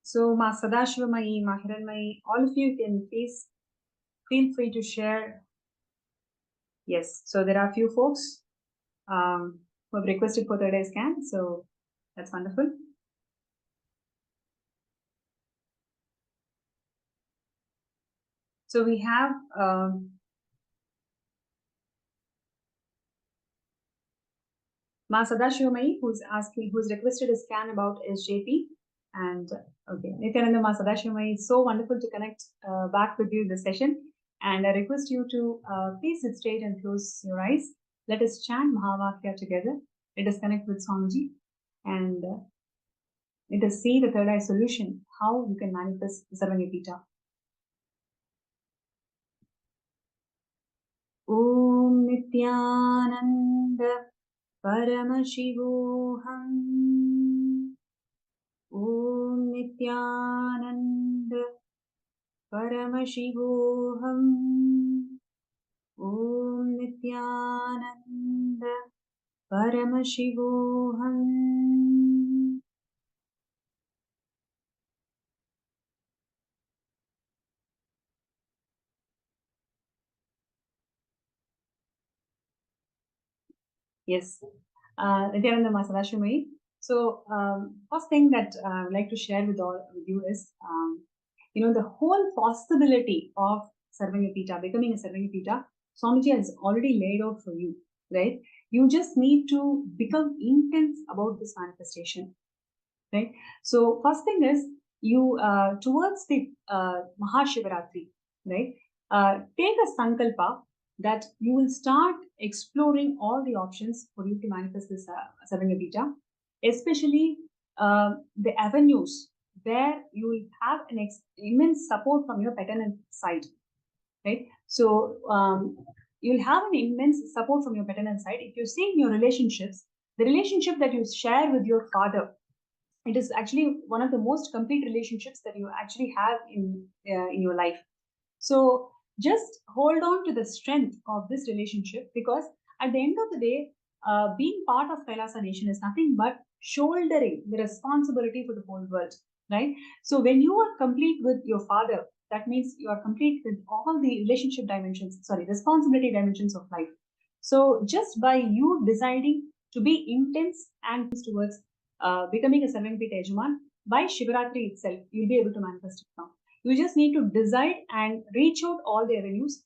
So, Ma Sadashivamai, Ma Hiranmai, all of you can please feel free to share. Yes, so there are a few folks who have requested for third eye scan, so that's wonderful. So we have Ma Sadashivamai, who's requested a scan about SJP. And okay, Nithyananda, Ma Sadashivamai, it's so wonderful to connect back with you in this session. And I request you to please sit straight and close your eyes. Let us chant Mahavakya together. Let us connect with Swamiji and let us see the third eye solution, how you can manifest Sarvanyapita. Om Nithyananda Paramashivam. Om Nithyananda Paramashivam. Om Nithyananda Paramashivam. Yes, Nithyananda Masadashimai. So, first thing that I would like to share with you is, the whole possibility of Sarvanyapita, becoming a Sarvanyapita, Swamiji has already laid out for you, right? You just need to become intense about this manifestation, right? So, first thing is, you towards the Mahashivaratri, right? Take a sankalpa that you will start exploring all the options for you to manifest this Sarvanyapita, especially the avenues where you will have an immense support from your paternal side, right? So you'll have an immense support from your paternal side. If you're seeing your relationships, The relationship that you share with your father, it is actually one of the most complete relationships that you actually have in your life. So just hold on to the strength of this relationship, because at the end of the day, being part of Kailasa Nation is nothing but shouldering the responsibility for the whole world, right? So when you are complete with your father, that means you are complete with all the responsibility dimensions of life. So just by you deciding to be intense and towards becoming a Sarvangapita Yajaman, by Shivaratri itself, you'll be able to manifest it now. You just need to decide and reach out all the avenues.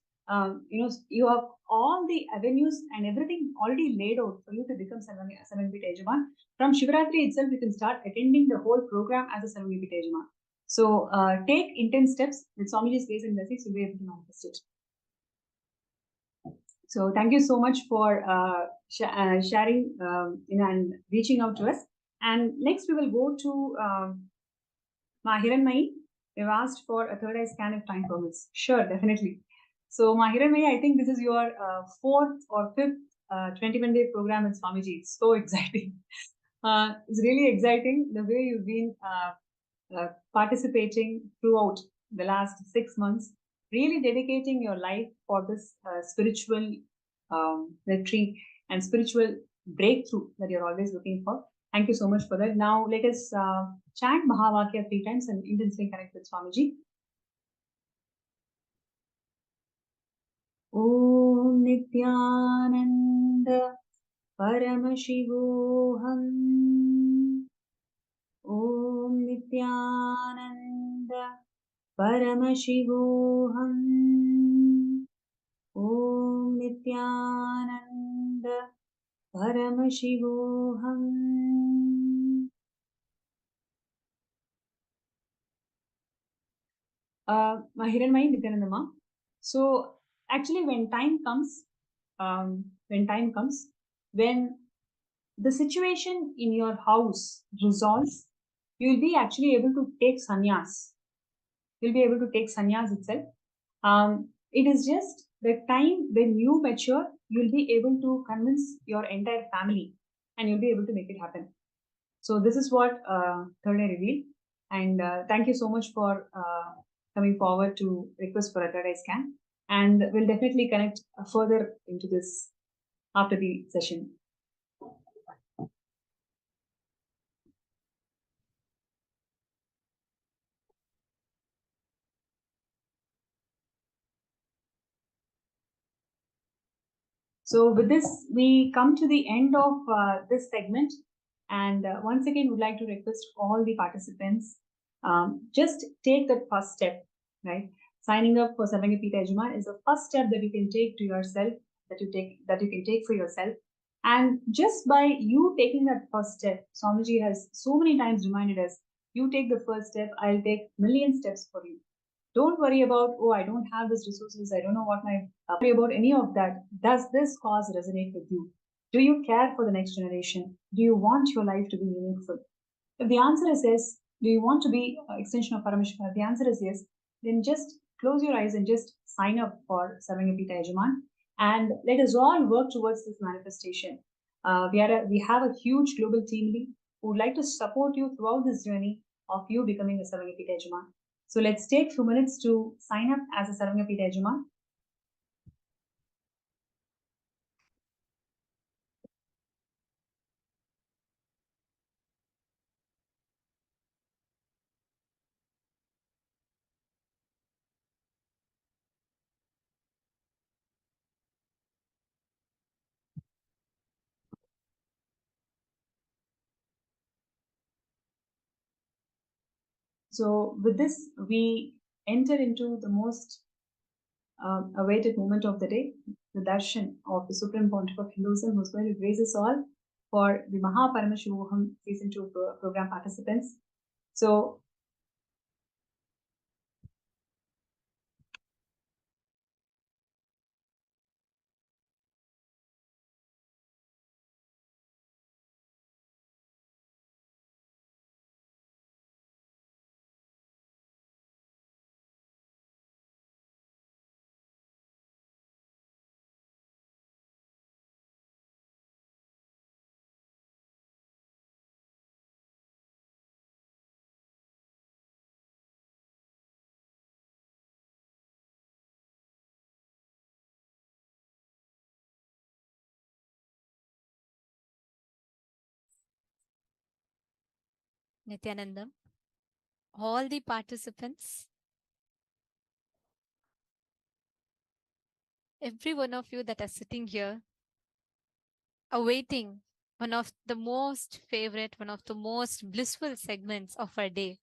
You have all the avenues and everything already laid out for you to become Sarvangapita Yajaman. From Shivaratri itself, you can start attending the whole program as a Sarvangapita Yajaman. So take intense steps with Swamiji's grace and blessings, you'll be able to manifest it. So thank you so much for sharing and reaching out to us. And next we will go to Mahiranmai. They've asked for a third eye scan if time permits. Sure, definitely. So Mahiranmai, I think this is your fourth or fifth 21-day program in Swamiji. It's so exciting. It's really exciting the way you've been participating throughout the last 6 months, really dedicating your life for this spiritual retreat and spiritual breakthrough that you're always looking for. Thank you so much for that. Now let us chant Mahavakya 3 times and intensely connect with Swamiji. Om Nithyananda Paramashivam. Om Nithyananda Paramashivam. Om Nithyananda Paramashivam. Mahiranmai Nithyanandama. So actually when the situation in your house resolves, you will be actually able to take sannyas. You'll be able to take sannyas itself. It is just the time when you mature, you'll be able to convince your entire family and you'll be able to make it happen. So this is what third eye revealed. And thank you so much for coming forward to request for a third eye scan. And we'll definitely connect further into this after the session. So with this, we come to the end of this segment. And once again, would like to request all the participants, just take that first step, right? Signing up for Sarvangapita Yajaman is the first step that you can take to yourself, that you can take for yourself. And just by you taking that first step, Swamiji has so many times reminded us, you take the first step, I'll take million steps for you. Don't worry about, oh, I don't have this resources, I don't know what my worry about any of that. Does this cause resonate with you? Do you care for the next generation? Do you want your life to be meaningful? If the answer is yes, do you want to be an extension of Paramashivam? If the answer is yes, then just close your eyes and just sign up for Sarvangapita Yajaman. And let us all work towards this manifestation. We have a huge global team lead who would like to support you throughout this journey of you becoming a Sarvangapita Yajaman. So let's take 2 minutes to sign up as a Sarvangapita Yajaman. So with this, we enter into the most awaited moment of the day, the darshan of the Supreme Pontiff of Hinduism, who's going to grace us all for the Paramashivam Season 2 program participants. So Nithyananda, all the participants, every one of you that are sitting here, awaiting one of the most favorite, one of the most blissful segments of our day,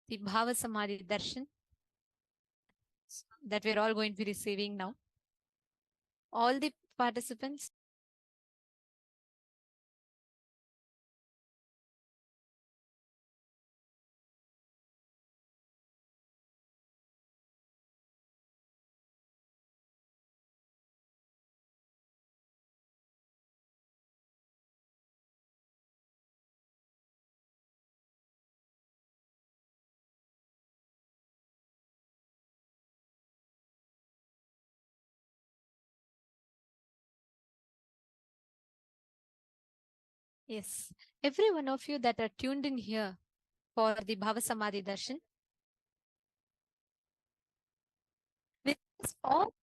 the Bhava Samadhi Darshan that we're all going to be receiving now. All the participants, yes, every one of you that are tuned in here for the Bhava Samadhi Darshan, with us all,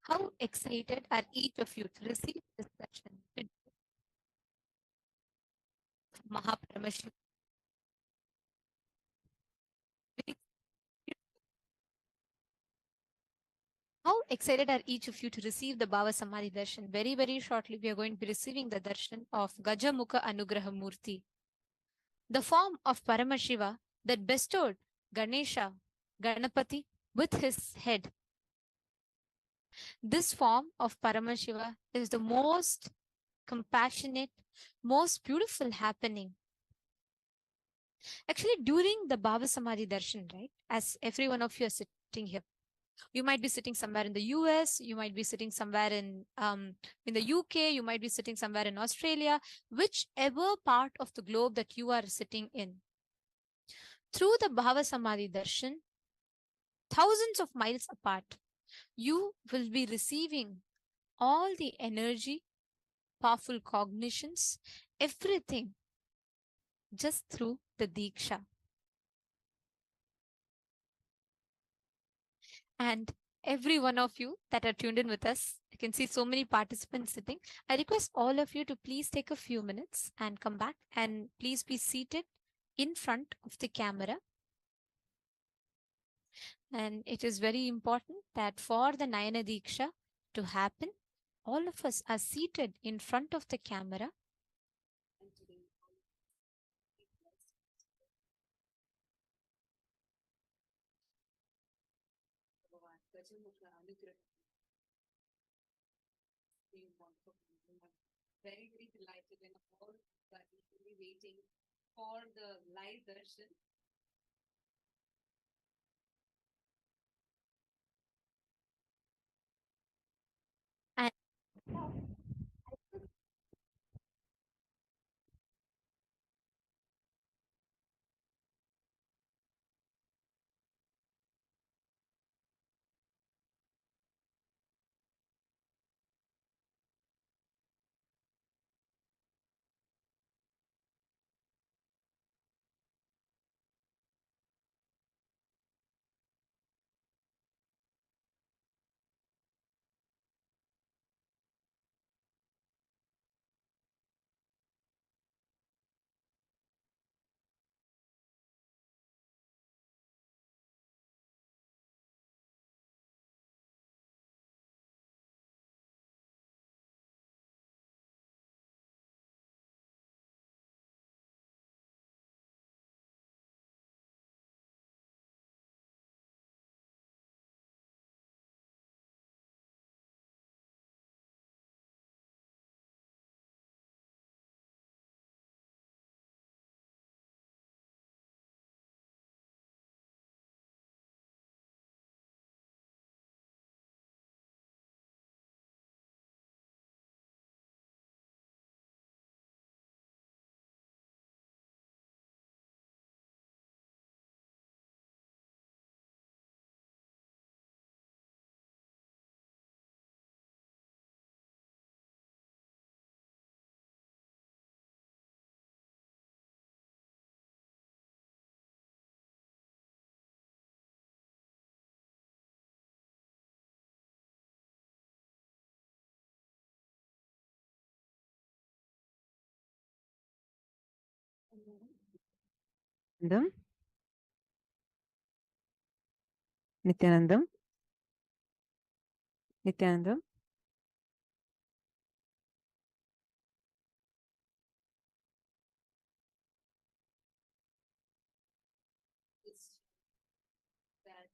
how excited are each of you to receive this darshan? Mahaparamashivam. How excited are each of you to receive the Bhava Samadhi Darshan? Very, very shortly, we are going to be receiving the darshan of Gajamukha Anugraha Murti, the form of Paramashiva that bestowed Ganesha, Ganapati, with his head. This form of Paramashiva is the most compassionate, most beautiful happening. Actually, during the Bhava Samadhi Darshan, right, as every one of you are sitting here, you might be sitting somewhere in the US, you might be sitting somewhere in the UK, you might be sitting somewhere in Australia, whichever part of the globe that you are sitting in. Through the Bhava Samadhi Darshan, thousands of miles apart, you will be receiving all the energy, powerful cognitions, everything just through the Diksha. And every one of you that are tuned in with us, I can see so many participants sitting. I request all of you to please take a few minutes and come back and please be seated in front of the camera. And it is very important that for the Nayana Diksha to happen, all of us are seated in front of the camera. Very, very delighted and all that eagerly waiting for the live darshan. And Nityanandam? Nithyanandam? Nithyanandam? That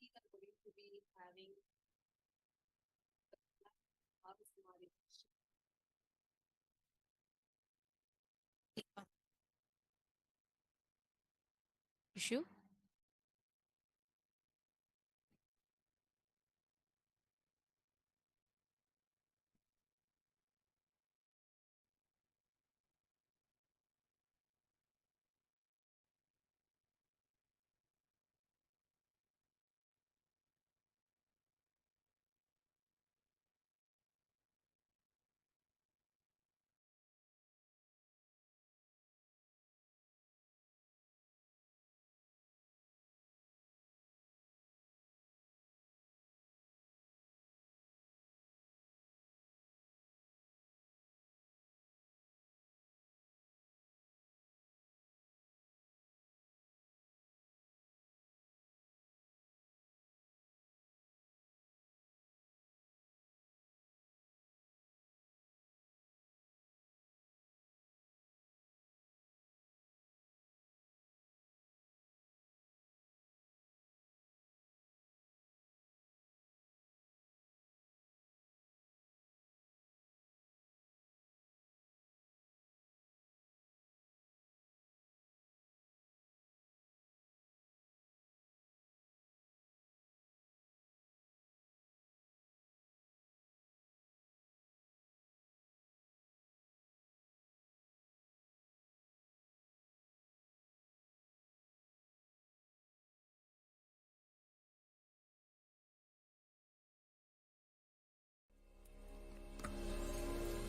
we are going to be having Paramashivam. Issue.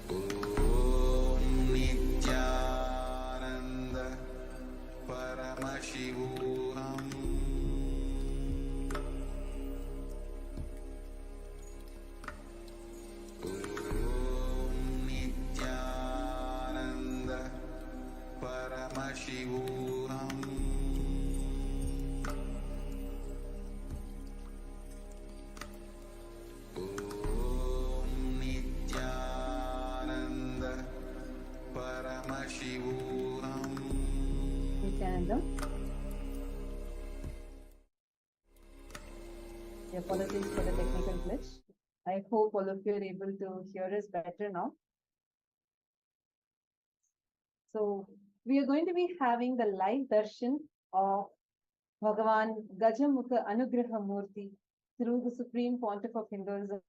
ॐ नित्यानन्द परमशिवोऽहम् ॐ नित्यानन्द परमशिवोऽहम् ॐ नित्यानन्द परमशिवोऽहम् Nithyanandam? Apologies for the technical glitch. I hope all of you are able to hear us better now. So we are going to be having the live darshan of Bhagavan Gajamukha Anugraha Murti through the Supreme Pontiff of Hinduism.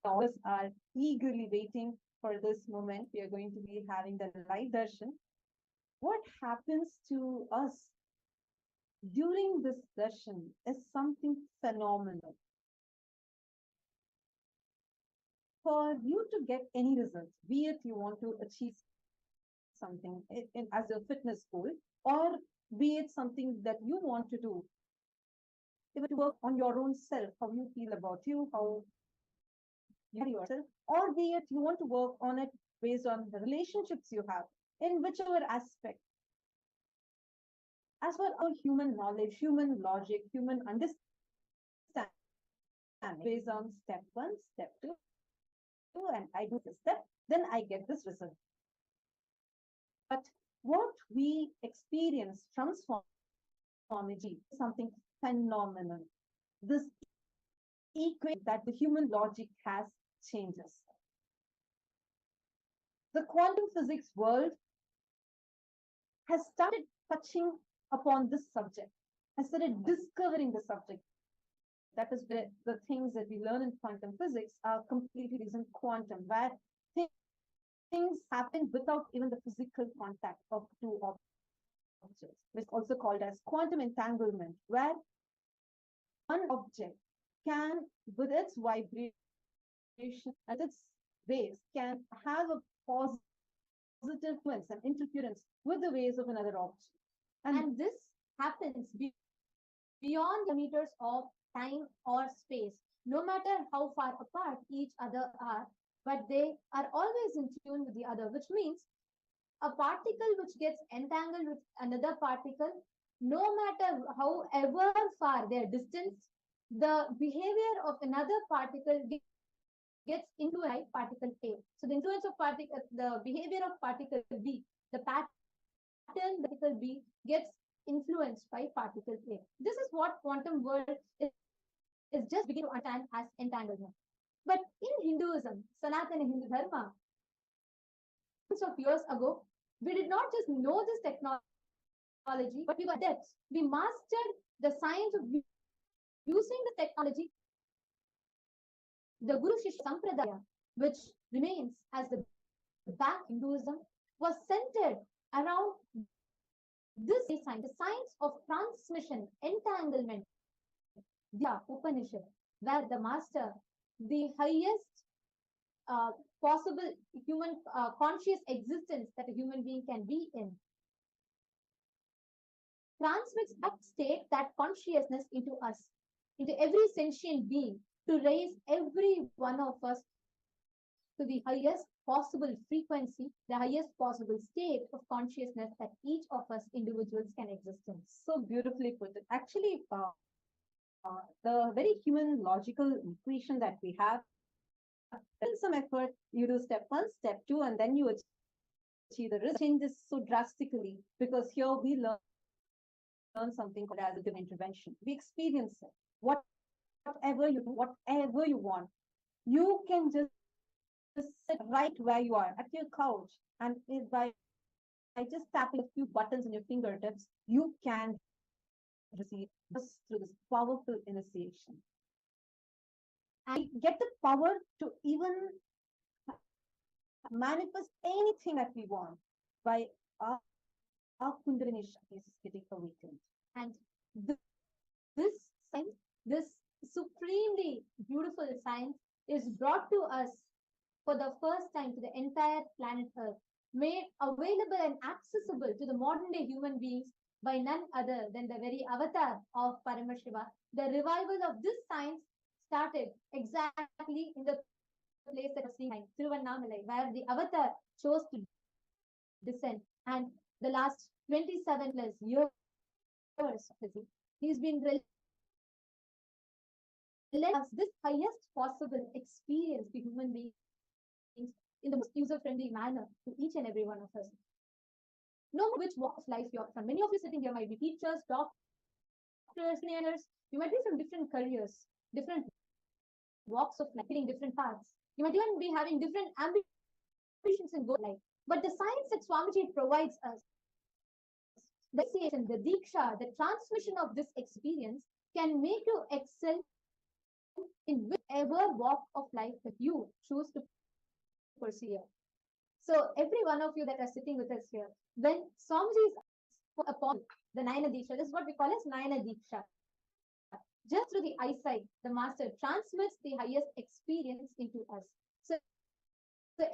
All of us are eagerly waiting for this moment. We are going to be having the live darshan. What happens to us during this darshan is something phenomenal. For you to get any results, be it you want to achieve something as a fitness goal, or be it something that you want to do, even to work on your own self, how you feel about you, how you carry yourself, or be it you want to work on it based on the relationships you have in whichever aspect. As for our human knowledge, human logic, human understanding, based on step 1, step 2, and I do this step, then I get this result. But what we experience from Swamiji is something phenomenal. This equation that the human logic has changes. The quantum physics world has started touching upon this subject, has started discovering the subject. That is where the things that we learn in quantum physics are completely based on quantum, where things happen without even the physical contact of two objects. It's also called as quantum entanglement, where one object can, with its vibration and its waves, can have a positive influence and interference with the waves of another object. And this happens beyond the meters of time or space, no matter how far apart each other are, but they are always in tune with the other, which means a particle which gets entangled with another particle, no matter however far their distance, the behavior of another particle gets influenced by particle A. So the influence of the behavior of particle B, the pattern particle B gets influenced by particle A. This is what quantum world is just beginning to understand as entanglement. But in Hinduism, Sanatana Hindu Dharma, of years ago, we did not just know this technology, but we were adept. We mastered the science of using the technology. The Guru Shishya Sampradaya, which remains as the back Hinduism, was centered around this science, the science of transmission, entanglement, via Upanishad, where the master, the highest possible human conscious existence that a human being can be in, transmits that state, that consciousness into us, into every sentient being, to raise every one of us to the highest possible frequency, the highest possible state of consciousness that each of us individuals can exist in. So beautifully put it. Actually, the very human logical equation that we have, in some effort, you do step 1, step 2, and then you achieve the result. Changes so drastically because here we learn something called as a divine intervention. We experience it. Whatever you do, whatever you want, you can just sit right where you are at your couch, and by just tapping a few buttons on your fingertips, you can receive this through this powerful initiation. And get the power to even manifest anything that we want by our Kundalini Shakti is getting awakened. And this science, this supremely beautiful science, is brought to us for the first time to the entire planet Earth, made available and accessible to the modern day human beings by none other than the very avatar of Paramashiva. The revival of this science started exactly in the place that was seen, Tiruvannamalai, where the avatar chose to descend. And the last 27 plus years, he's been let us this highest possible experience to human beings in the most user-friendly manner to each and every one of us. No matter which walk of life you're from. Many of you sitting here might be teachers, doctors, engineers. You might be from different careers, different walks of life, filling different paths. You might even be having different ambitions in goal life. But the science that Swamiji provides us, the initiation, the diksha, the transmission of this experience can make you excel in whichever walk of life that you choose to pursue. So every one of you that are sitting with us here, when Swamiji is upon the Nayana Diksha, this is what we call as Nayana Diksha. Just through the eyesight, the master transmits the highest experience into us. So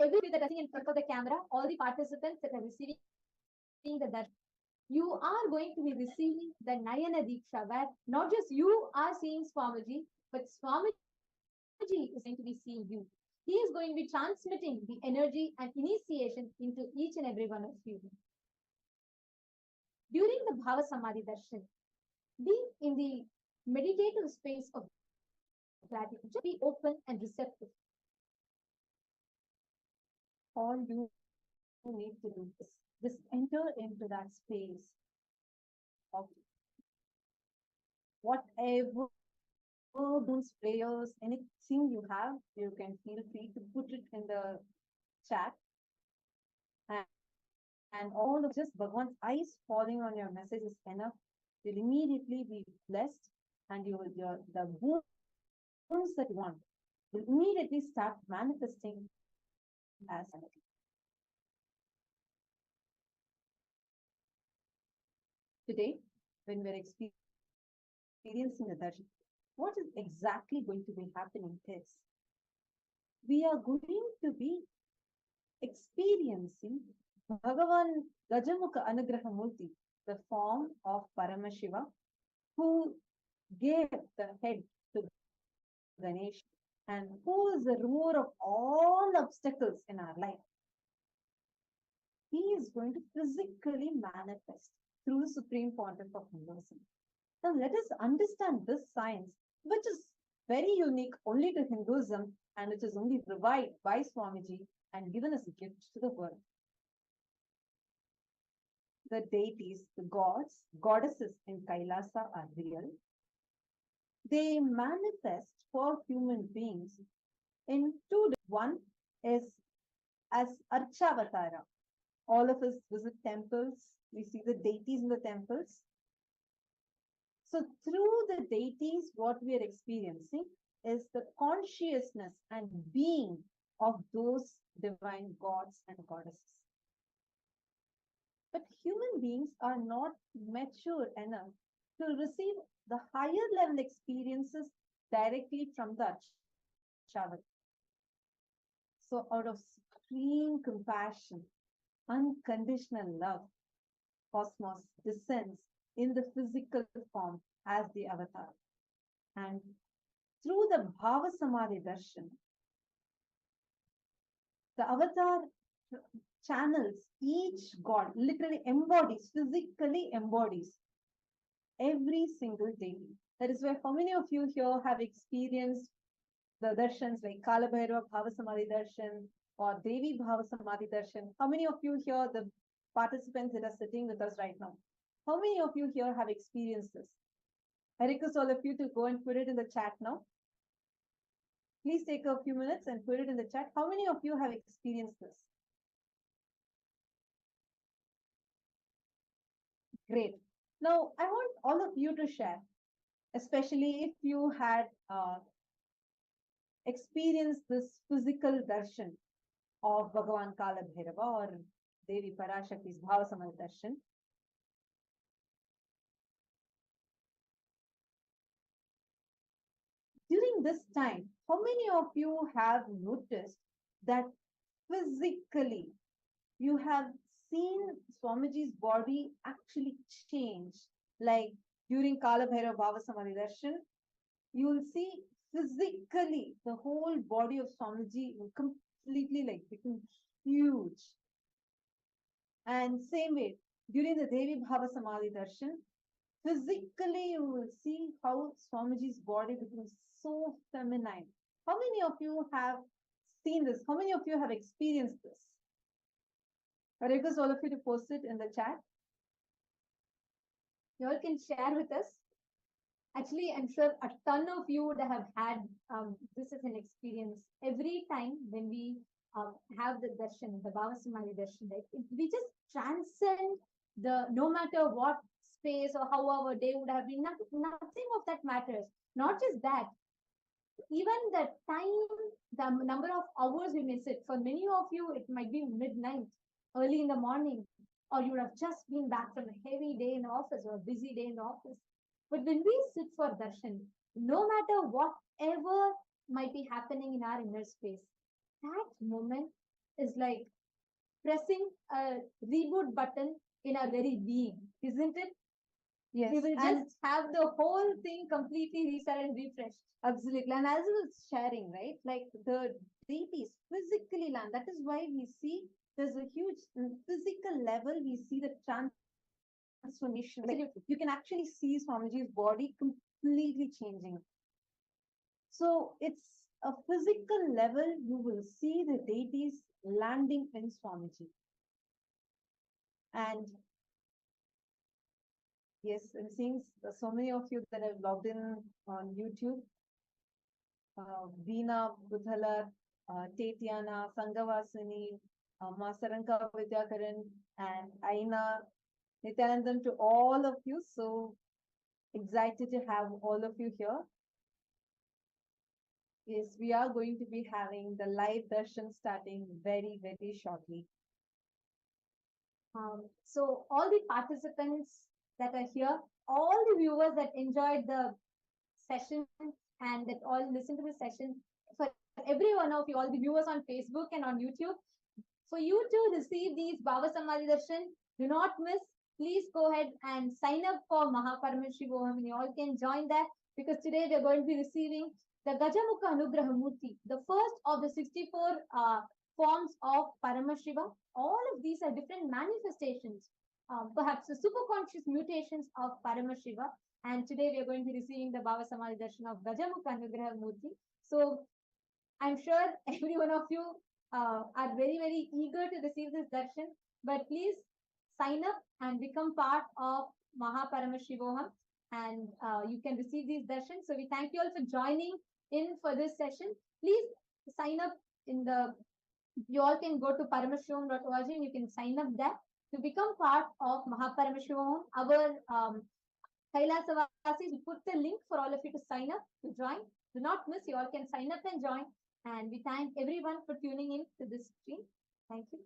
everybody that are sitting in front of the camera, all the participants that are receiving the darshan, you are going to be receiving the Nayana Diksha, where not just you are seeing Swamiji, but Swamiji is going to be seeing you. He is going to be transmitting the energy and initiation into each and every one of you. During the Bhava Samadhi Darshan, be in the meditative space of gratitude. Just be open and receptive. All you need to do is just enter into that space of whatever those prayers, anything you have, you can feel free to put it in the chat. And all of just Bhagwan's eyes falling on your message is enough. You'll immediately be blessed, and the wounds that you want will immediately start manifesting as energy. Today, when we're experiencing the darshan, what is exactly going to be happening is we are going to be experiencing Bhagavan Gajamukha Anugrahamurti, the form of Paramashiva, who gave the head to Ganesh and who is the remover of all obstacles in our life. he is going to physically manifest through the Supreme Pontiff of Hinduism. Now let us understand this science, which is very unique only to Hinduism and which is only revived by Swamiji and given as a gift to the world. The deities, the gods, goddesses in Kailasa are real. They manifest for human beings in two. One is as Archavatara. All of us visit temples. We see the deities in the temples. So through the deities, what we are experiencing is the consciousness and being of those divine gods and goddesses. But human beings are not mature enough to receive the higher level experiences directly from the Archavatara. So out of supreme compassion, unconditional love, Cosmos descends in the physical form as the avatar. And through the Bhava Samadhi Darshan, the avatar channels each god, literally embodies, physically embodies every single deity. That is why how many of you here have experienced the darshans like Kala Bhairava Bhava Samadhi Darshan or Devi Bhava Samadhi Darshan? How many of you here, the participants that are sitting with us right now, how many of you here have experienced this? I request all of you to go and put it in the chat now. Please take a few minutes and put it in the chat. How many of you have experienced this? Great. Now, I want all of you to share, especially if you had experienced this physical darshan of Bhagavan Kala Bhairava or Devi Parashakti's Bhava Samadhi Darshan. During this time, how many of you have noticed that physically you have seen Swamiji's body actually change? Like during Kala Bhairava Bhava Samadhi Darshan, you will see physically the whole body of Swamiji will completely like become huge. And same way, during the Devi Bhava Samadhi Darshan, physically you will see how Swamiji's body becomes so feminine. How many of you have seen this? How many of you have experienced this? I request all of you to post it in the chat. You all can share with us. Actually, I'm sure a ton of you would have had this as an experience. Every time when we have the darshan, the Bhava Samadhi darshan, right? We just transcend no matter what space or how our day would have been, nothing of that matters. Not just that, even the time, the number of hours we may sit. For many of you, it might be midnight, early in the morning, or you would have just been back from a heavy day in the office or a busy day in the office. But when we sit for darshan, no matter whatever might be happening in our inner space, that moment is like pressing a reboot button in our very being, isn't it? Yes. We will just have the whole thing completely reset and refreshed. Absolutely. And as I was sharing, right, like the deities physically land. That is why we see there's a huge physical level. We see the transformation. Like you can actually see Swamiji's body completely changing. So it's a physical level. You will see the deities landing in Swamiji. And yes, I'm seeing so many of you that have logged in on YouTube. Veena Budhalar, Tetiana, Sangavasini, Masaranka Vidyakaran, and Aina, Nithyananda, to all of you. So excited to have all of you here. Yes, we are going to be having the live darshan starting very, very shortly. So all the participants that are here, all the viewers that enjoyed the session and that all listened to the session, for every one of you, all the viewers on Facebook and on YouTube, for you to receive these Bhava Samadhi Darshan, do not miss. Please go ahead and sign up for Paramashivam, and you all can join that, because today we are going to be receiving the Gajamukha Anugraha Murti, the first of the 64 forms of Paramashivam. All of these are different manifestations, perhaps the superconscious mutations of Paramashiva. And today we are going to be receiving the Bhava Samadhi Darshan of Gajamukha Anugraha Murti. So I'm sure every one of you are very, very eager to receive this darshan, but please sign up and become part of Mahaparamashivoham, and you can receive these darshans. So we thank you all for joining in for this session. Please sign up you all can go to paramashivam.org and you can sign up there to become part of Mahaparamashivoham. Our KAILASA Vasis, we put the link for all of you to sign up, to join. Do not miss, you all can sign up and join. And we thank everyone for tuning in to this stream. Thank you.